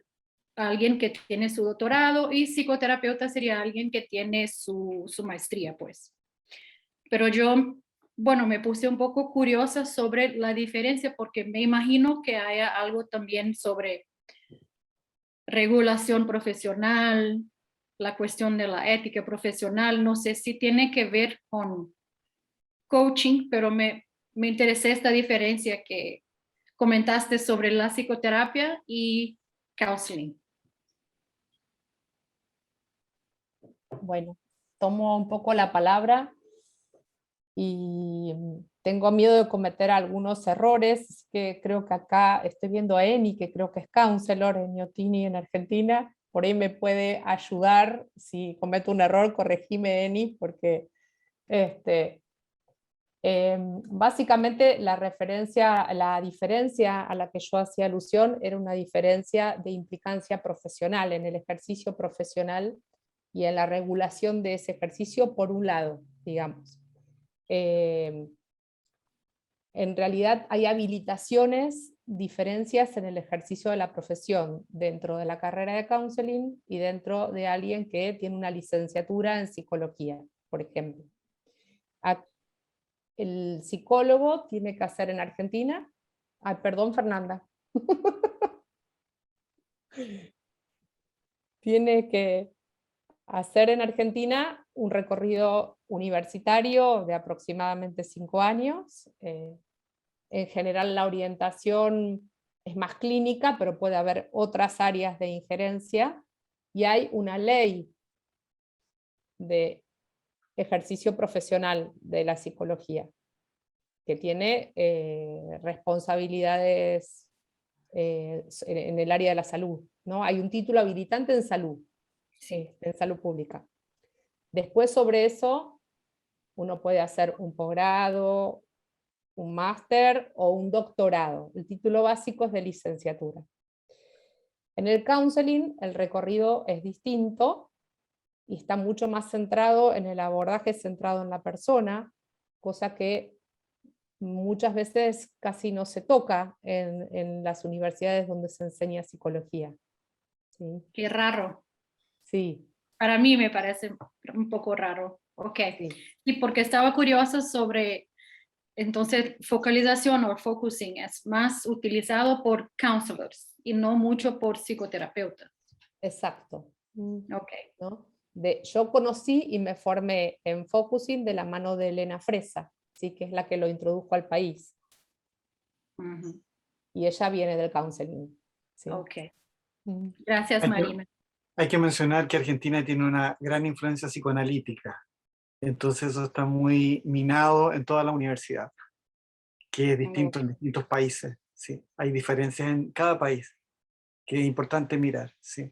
alguien que tiene su doctorado y psicoterapeuta sería alguien que tiene su maestría, pues. Pero yo, bueno, me puse un poco curiosa sobre la diferencia porque me imagino que haya algo también sobre regulación profesional, la cuestión de la ética profesional. No sé si tiene que ver con coaching, pero me interesé esta diferencia que comentaste sobre la psicoterapia y counseling. Bueno, tomo un poco la palabra y tengo miedo de cometer algunos errores, que creo que acá estoy viendo a Eni, que creo que es counselor en Iotini en Argentina, por ahí me puede ayudar. Si cometo un error, corregime, Eni, porque básicamente la diferencia a la que yo hacía alusión era una diferencia de implicancia profesional, en el ejercicio profesional y en la regulación de ese ejercicio por un lado, digamos. En realidad hay habilitaciones, diferencias en el ejercicio de la profesión dentro de la carrera de counseling y dentro de alguien que tiene una licenciatura en psicología, por ejemplo. El psicólogo tiene que hacer en Argentina, ay, perdón, Fernanda, tiene que hacer en Argentina un recorrido universitario de aproximadamente 5 años. En general la orientación es más clínica, pero puede haber otras áreas de injerencia, y hay una ley de ejercicio profesional de la psicología, que tiene responsabilidades en el área de la salud, ¿no? Hay un título habilitante en salud, en salud pública. Después sobre eso, uno puede hacer un posgrado, un máster o un doctorado. El título básico es de licenciatura. En el counseling, el recorrido es distinto y está mucho más centrado en el abordaje centrado en la persona, cosa que muchas veces casi no se toca en las universidades donde se enseña psicología. Sí, Qué raro. sí, Para mí me parece un poco raro. Ok. sí. Y porque estaba curiosa sobre, entonces, focalización o focusing es más utilizado por counselors y no mucho por psicoterapeutas. Exacto. Ok. ¿No? Yo conocí y me formé en focusing de la mano de Elena Fresa, ¿sí? Que es la que lo introdujo al país. Ujú. Y ella viene del counseling. ¿sí? Ok. Mm. Gracias, Hay que, Marina. hay que mencionar que Argentina tiene una gran influencia psicoanalítica. Entonces eso está muy minado en toda la universidad, que es distinto en distintos países. Sí, hay diferencias en cada país, que es importante mirar. Sí.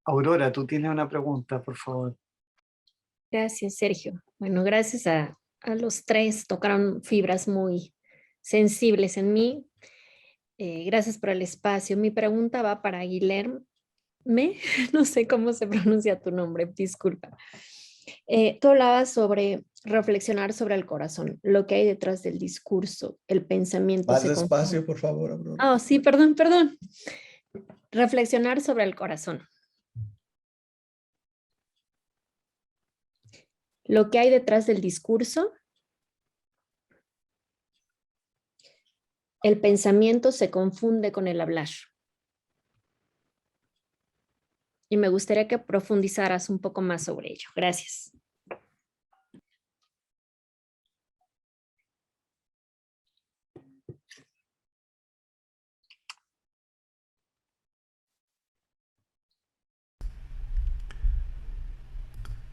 Aurora, tú tienes una pregunta, por favor. Gracias, Sergio. Bueno, gracias a los tres, tocaron fibras muy sensibles en mí. Gracias por el espacio. Mi pregunta va para Guilherme, no sé cómo se pronuncia tu nombre, disculpa. Tú hablabas sobre reflexionar sobre el corazón, lo que hay detrás del discurso, el pensamiento Más se confunde. despacio, por favor, Aurora. Oh, sí, perdón, perdón. Reflexionar sobre el corazón. Lo que hay detrás del discurso, el pensamiento se confunde con el hablar. Y me gustaría que profundizaras un poco más sobre ello. Gracias.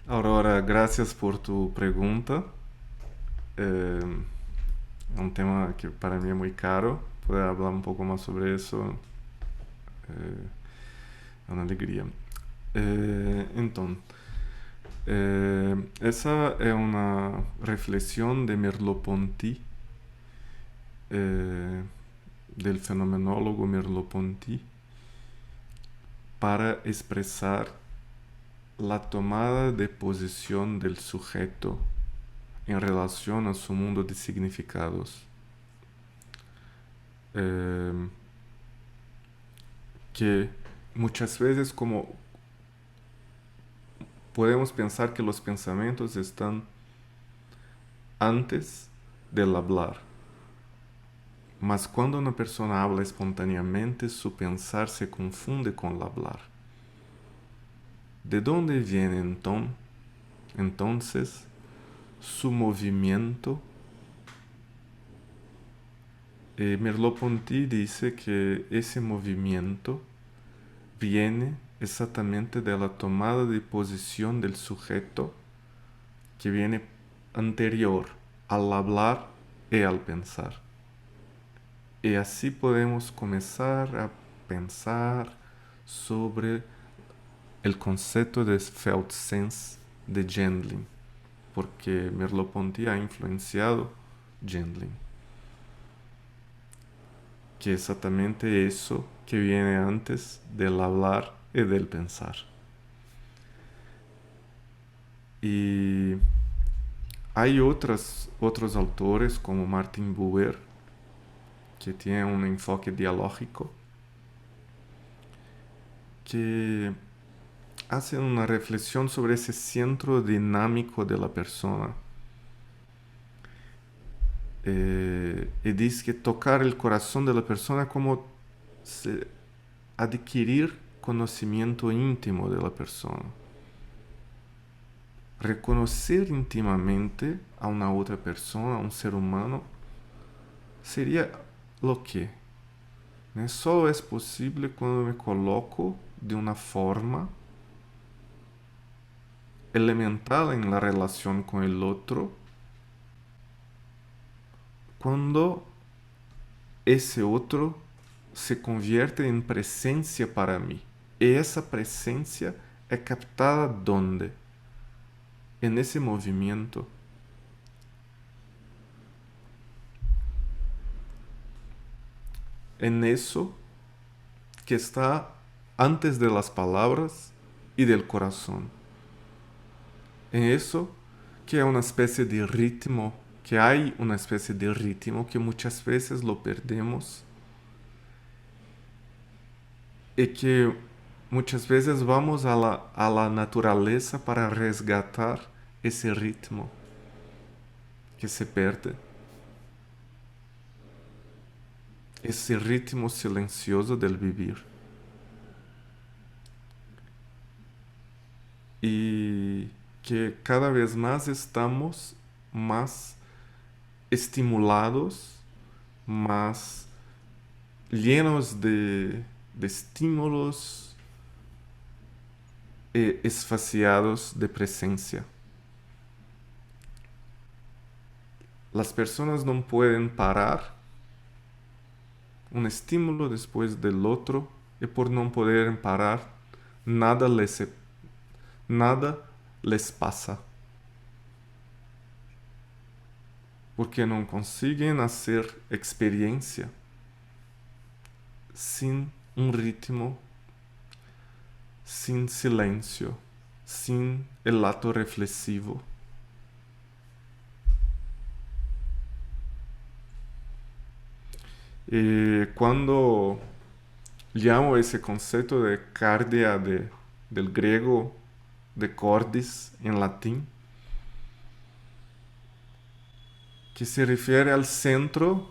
Aurora, gracias por tu pregunta. Es un tema que para mí es muy caro. Poder hablar un poco más sobre eso es una alegría. Entonces, esa es una reflexión de Merleau-Ponty, del fenomenólogo Merleau-Ponty, para expresar la tomada de posición del sujeto en relación a su mundo de significados. Que muchas veces como podemos pensar que los pensamientos están antes del hablar. Mas cuando una persona habla espontáneamente, su pensar se confunde con el hablar. ¿De dónde viene entonces su movimiento? Merleau-Ponty dice que ese movimiento viene exactamente de la tomada de posición del sujeto que viene anterior al hablar y al pensar. Y así podemos comenzar a pensar sobre el concepto de felt sense de Gendlin, porque Merleau-Ponty ha influenciado Gendlin, que es exactamente eso que viene antes del hablar y del pensar. Y hay otros autores como Martin Buber, que tiene un enfoque dialógico, que hacen una reflexión sobre ese centro dinámico de la persona. Y dice que tocar el corazón de la persona como adquirir conocimiento íntimo de la persona. Reconocer íntimamente a una otra persona, a un ser humano, sería lo que Solo es posible cuando me coloco de una forma elemental en la relación con el otro, cuando ese otro se convierte en presencia para mí. Y esa presencia es captada ¿dónde? En ese movimiento. En eso que está antes de las palabras y del corazón. En eso que hay una especie de ritmo, que muchas veces lo perdemos y que muchas veces vamos a la naturaleza para resgatar ese ritmo que se pierde. Ese ritmo silencioso del vivir. Y que cada vez más estamos más estimulados, más llenos de estímulos esfaciados de presencia. Las personas no pueden parar un estímulo después del otro y por no poder parar, nada les pasa. Porque no consiguen hacer experiencia sin un ritmo, sin silencio, sin el acto reflexivo. Cuando llamo ese concepto de cardia del griego de cordis en latín, que se refiere al centro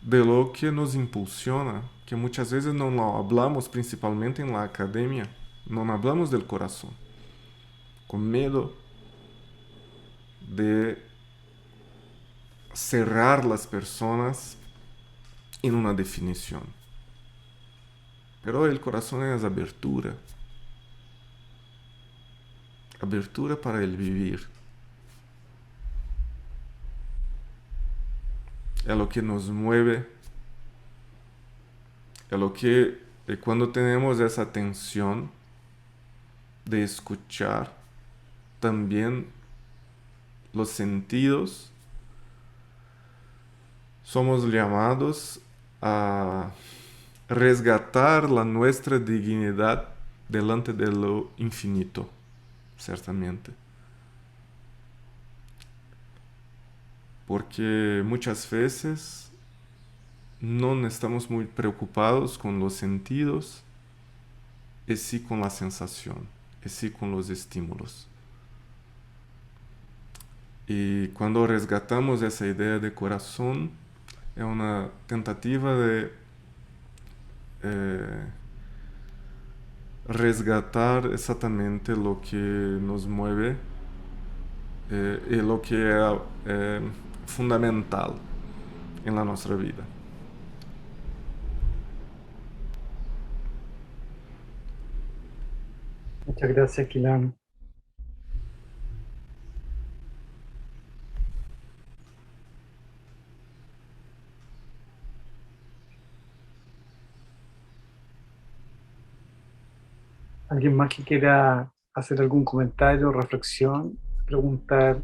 de lo que nos impulsiona, que muchas veces no lo hablamos principalmente en la academia, no hablamos del corazón, con miedo de cerrar las personas en una definición. Pero el corazón es abertura, abertura para el vivir. Es lo que nos mueve, es lo que cuando tenemos esa tensión de escuchar también los sentidos, somos llamados a resgatar la nuestra dignidad delante de lo infinito, ciertamente. Porque muchas veces no estamos muy preocupados con los sentidos, y sí con la sensación, y sí con los estímulos. Y cuando resgatamos esa idea de corazón, es una tentativa de resgatar exactamente lo que nos mueve y lo que es fundamental en la nuestra vida. Muchas gracias, Quilan. ¿Alguien más que quiera hacer algún comentario, reflexión, preguntar?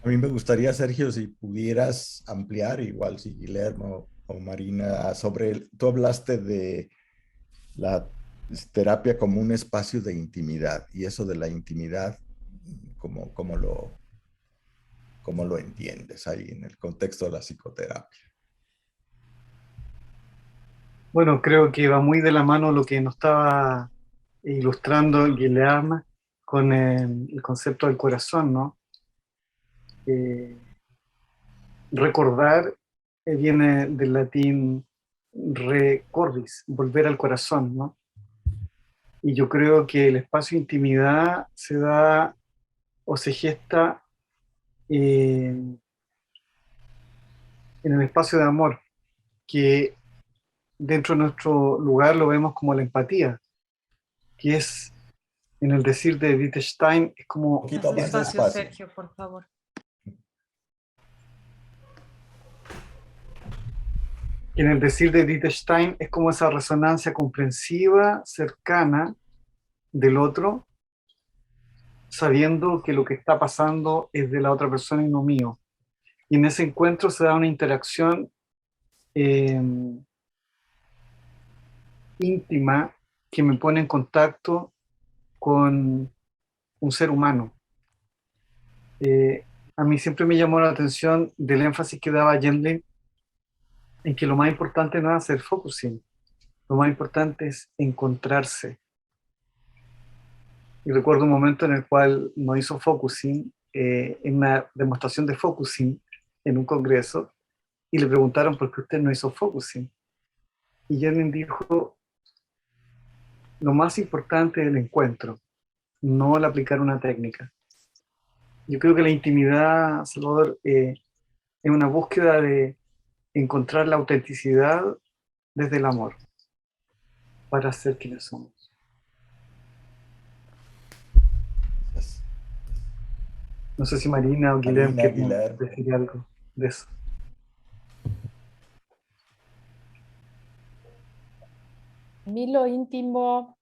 A mí me gustaría, Sergio, si pudieras ampliar, igual si Guillermo o Marina, tú hablaste de la terapia como un espacio de intimidad y eso de la intimidad, ¿cómo lo entiendes ahí en el contexto de la psicoterapia? Bueno, creo que va muy de la mano lo que nos estaba ilustrando Guillermo con el concepto del corazón, ¿no? Recordar viene del latín recordis, volver al corazón, ¿no? Y yo creo que el espacio de intimidad se da o se gesta en el espacio de amor, que dentro de nuestro lugar lo vemos como la empatía, que es, en el decir de Wittgenstein, es Un como poquito más Despacio, despacio. Sergio, por favor. en el decir de Wittgenstein es como esa resonancia comprensiva, cercana del otro, sabiendo que lo que está pasando es de la otra persona y no mío. Y en ese encuentro se da una interacción eh, íntima que me pone en contacto con un ser humano. A mí siempre me llamó la atención del énfasis que daba Gendlin en que lo más importante no es hacer focusing, lo más importante es encontrarse. Y recuerdo un momento en el cual no hizo focusing, en una demostración de focusing en un congreso, y le preguntaron por qué usted no hizo focusing. Y Gendlin dijo, lo más importante es el encuentro, no el aplicar una técnica. Yo creo que la intimidad, Salvador, es una búsqueda de encontrar la autenticidad desde el amor para ser quienes somos. Gracias. No sé si Marina o Guilherme Marina, quieren Guilherme. decir algo de eso. A mí lo íntimo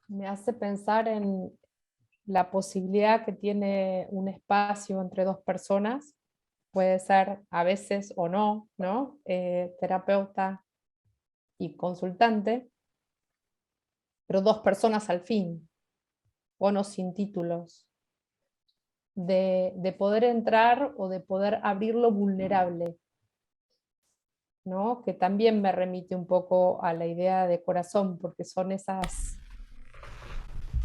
me hace pensar en la posibilidad que tiene un espacio entre dos personas. Puede ser a veces o no, ¿no? Terapeuta y consultante, pero dos personas al fin, con o sin títulos, de poder entrar o de poder abrir lo vulnerable, ¿no? Que también me remite un poco a la idea de corazón, porque son esas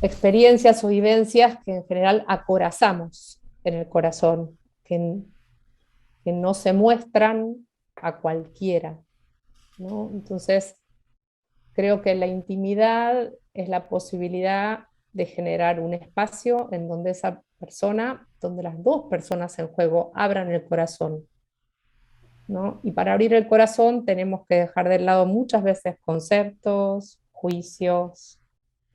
experiencias o vivencias que en general acorazamos en el corazón, que no se muestran a cualquiera, ¿no? Entonces, creo que la intimidad es la posibilidad de generar un espacio en donde esa persona, donde las dos personas en juego abran el corazón, ¿no? Y para abrir el corazón tenemos que dejar de lado muchas veces conceptos, juicios,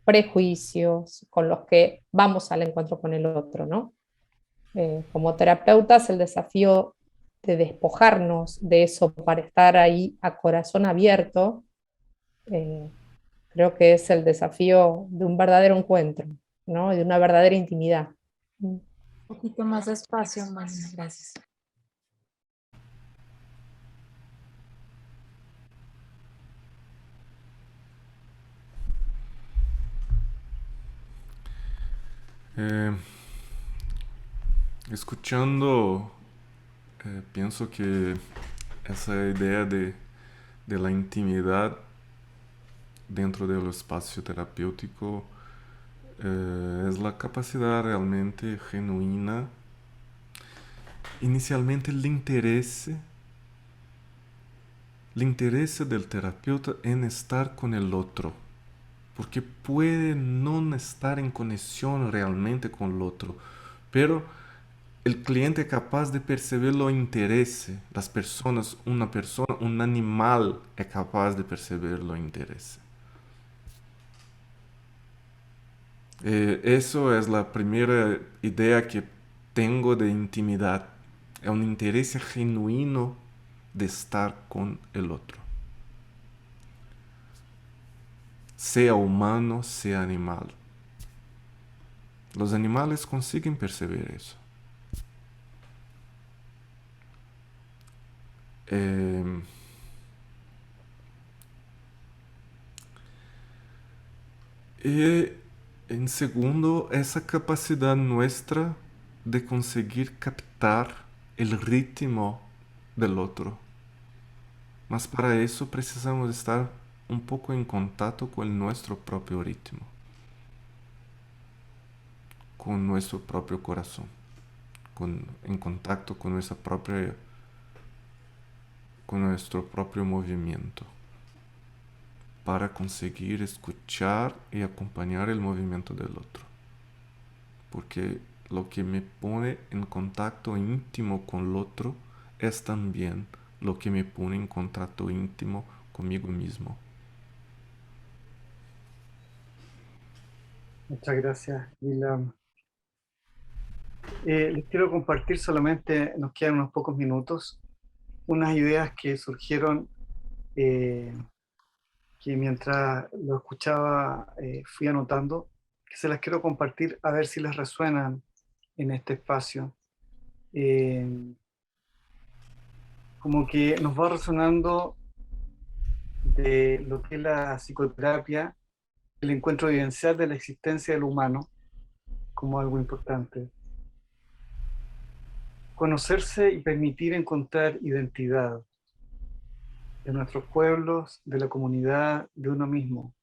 prejuicios con los que vamos al encuentro con el otro, ¿no? Como terapeutas, el desafío de despojarnos de eso para estar ahí a corazón abierto, creo que es el desafío de un verdadero encuentro, ¿no? De una verdadera intimidad. Un poquito más despacio, Marina, gracias. Eh, escuchando, pienso que esa idea de la intimidad dentro del espacio terapéutico es la capacidad realmente genuina, inicialmente el interés del terapeuta en estar con el otro, porque puede no estar en conexión realmente con el otro, pero el cliente es capaz de percibir lo interés, las personas, una persona, un animal es capaz de percibir lo interés. Eso es la primera idea que tengo de intimidad. Es un interés genuino de estar con el otro. Sea humano, sea animal. Los animales consiguen percibir eso. Y en segundo, esa capacidad nuestra de conseguir captar el ritmo del otro. Mas para eso precisamos estar un poco en contacto con nuestro propio ritmo, con nuestro propio corazón, en contacto con nuestra propia con nuestro propio movimiento, para conseguir escuchar y acompañar el movimiento del otro. Porque lo que me pone en contacto íntimo con el otro es también lo que me pone en contacto íntimo conmigo mismo. Muchas gracias, Guilherme. Les quiero compartir solamente, nos quedan unos pocos minutos, unas ideas que surgieron que mientras lo escuchaba fui anotando, que se las quiero compartir a ver si les resuenan en este espacio. Como que nos va resonando de lo que es la psicoterapia, el encuentro vivencial de la existencia del humano como algo importante. Conocerse y permitir encontrar identidad de nuestros pueblos, de la comunidad, de uno mismo.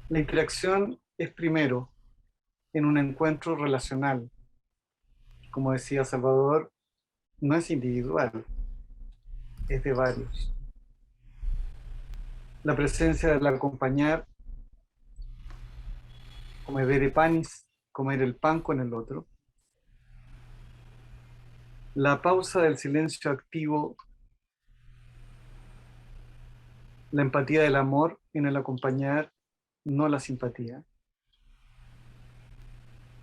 La interacción es primero en un encuentro relacional. Como decía Salvador, no es individual, es de varios. La presencia del acompañar, comer panis, comer el pan con el otro. La pausa del silencio activo, la empatía del amor en el acompañar, no la simpatía.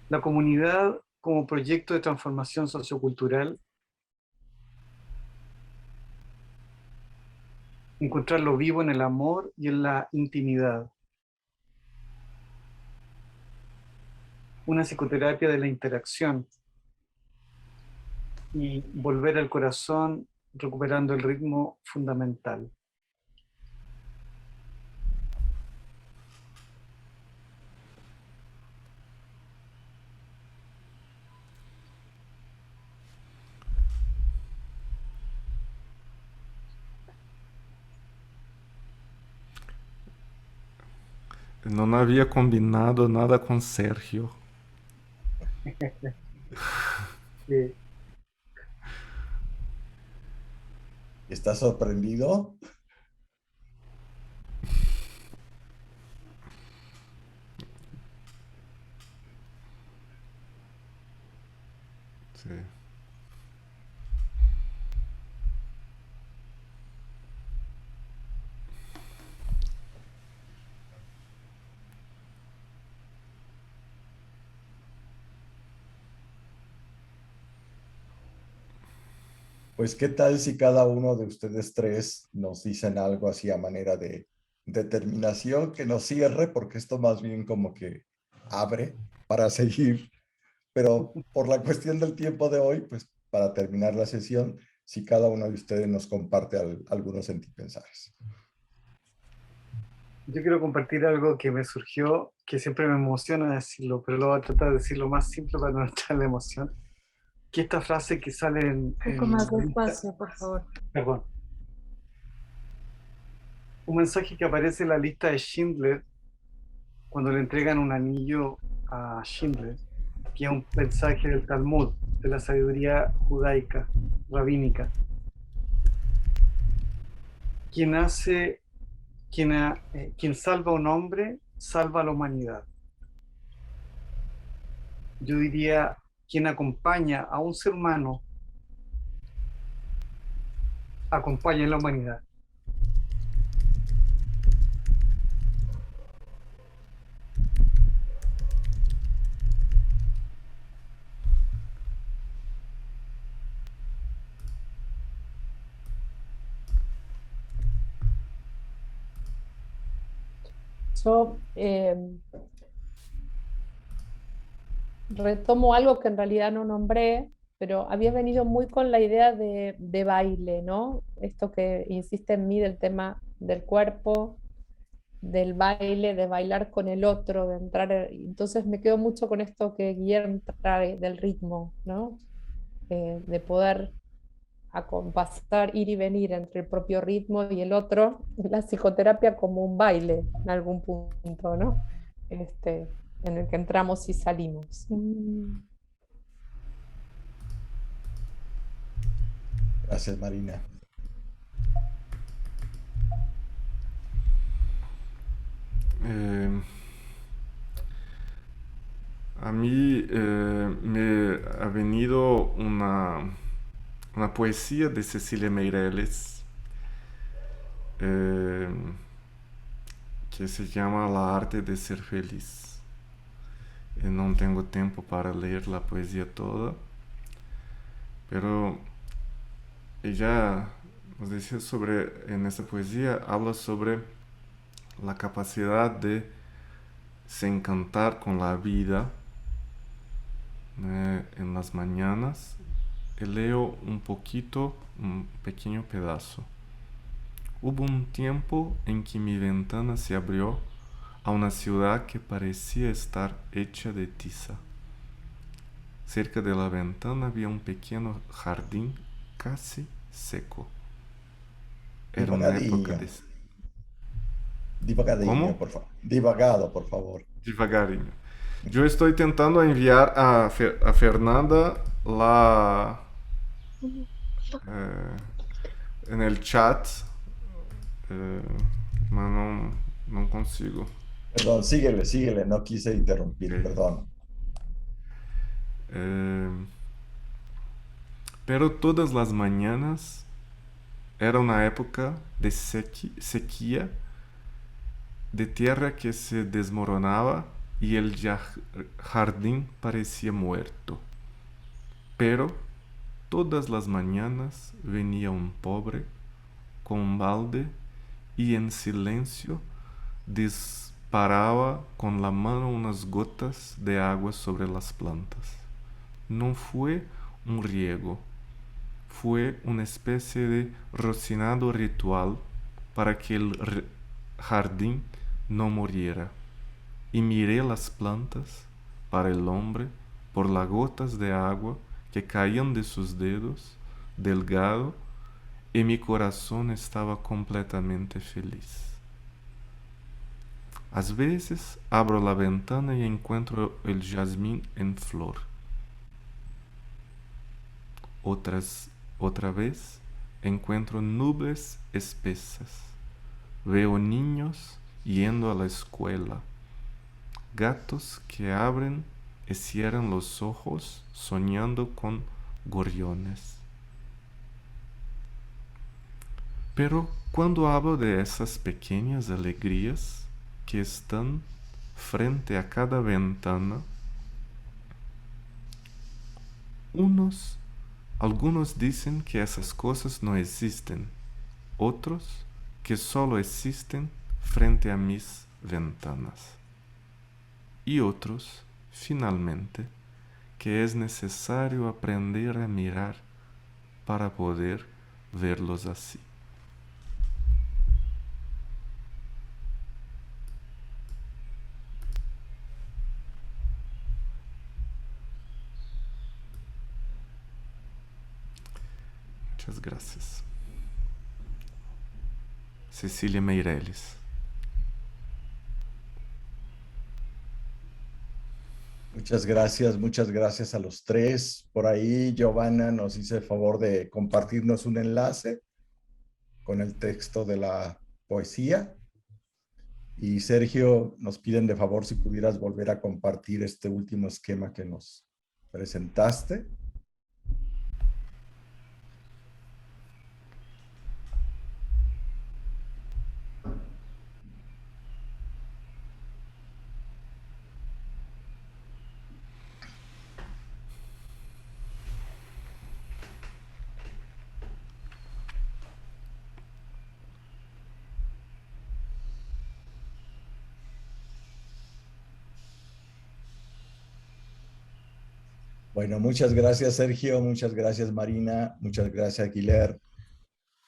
La comunidad como proyecto de transformación sociocultural, encontrar lo vivo en el amor y en la intimidad. Una psicoterapia de la interacción y volver al corazón recuperando el ritmo fundamental. No había combinado nada con Sergio. ¿Estás sorprendido? Sí. Pues, ¿qué tal si cada uno de ustedes tres nos dicen algo así a manera de determinación que nos cierre? Porque esto más bien como que abre para seguir, pero por la cuestión del tiempo de hoy, pues para terminar la sesión, si cada uno de ustedes nos comparte algunos sentipensares. Yo quiero compartir algo que me surgió, que siempre me emociona decirlo, pero lo voy a tratar de decirlo más simple para no entrar en la emoción. Que esta frase que sale Un poco más la lista- despacio, por favor. Perdón. Un mensaje que aparece en la lista de Schindler cuando le entregan un anillo a Schindler, que es un mensaje del Talmud, de la sabiduría judaica, rabínica. Quien salva a un hombre, salva a la humanidad. Yo diría, quien acompaña a un ser humano, acompaña a la humanidad. Yo retomo algo que en realidad no nombré, pero había venido muy con la idea de baile, ¿no? Esto que insiste en mí del tema del cuerpo, del baile, de bailar con el otro, de entrar. Entonces me quedo mucho con esto que Guillermo trae del ritmo, ¿no? De poder acompasar, ir y venir entre el propio ritmo y el otro, la psicoterapia como un baile en algún punto, ¿no? En el que entramos y salimos. Gracias, Marina. A mí me ha venido una poesía de Cecilia Meireles que se llama La arte de ser feliz. No tengo tiempo para leer la poesía toda, pero ella nos decía en esta poesía, habla sobre la capacidad de se encantar con la vida en las mañanas. Leo un pequeño pedazo. Hubo un tiempo en que mi ventana se abrió a una ciudad que parecía estar hecha de tiza. Cerca de la ventana había un pequeño jardín casi seco. Era una época de... Divagadiño, ¿Cómo? por favor. Divagado, por favor. Devagarinho. Yo estoy intentando enviar a Fernanda en el chat, mas no consigo. Perdón, síguele, no quise interrumpir, Ok. perdón. Pero todas las mañanas era una época de sequía, de tierra que se desmoronaba y el jardín parecía muerto. Pero todas las mañanas venía un pobre con un balde y en silencio disparaba con la mano unas gotas de agua sobre las plantas. No fue un riego, fue una especie de rocinado ritual para que el jardín no muriera. Y miré las plantas para el hombre por las gotas de agua que caían de sus dedos, delgado, y mi corazón estaba completamente feliz. A veces abro la ventana y encuentro el jazmín en flor. Otra vez encuentro nubes espesas. Veo niños yendo a la escuela, gatos que abren y cierran los ojos soñando con gorriones. Pero cuando hablo de esas pequeñas alegrías que están frente a cada ventana, algunos dicen que esas cosas no existen, otros que solo existen frente a mis ventanas, y otros, finalmente, que es necesario aprender a mirar para poder verlos así. Muchas gracias. Cecilia Meireles. Muchas gracias a los tres. Por ahí Giovanna nos hizo el favor de compartirnos un enlace con el texto de la poesía. Y Sergio, nos piden de favor si pudieras volver a compartir este último esquema que nos presentaste. Bueno, muchas gracias, Sergio. Muchas gracias, Marina. Muchas gracias, Guilherme.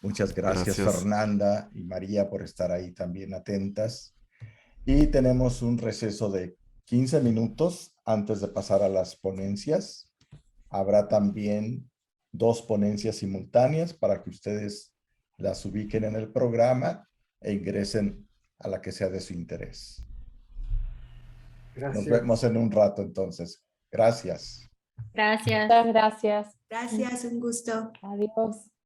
Muchas gracias, Fernanda y María, por estar ahí también atentas. Y tenemos un receso de 15 minutos antes de pasar a las ponencias. Habrá también 2 ponencias simultáneas para que ustedes las ubiquen en el programa e ingresen a la que sea de su interés. Gracias. Nos vemos en un rato entonces. Gracias. Gracias. Muchas gracias. Gracias, un gusto. Adiós.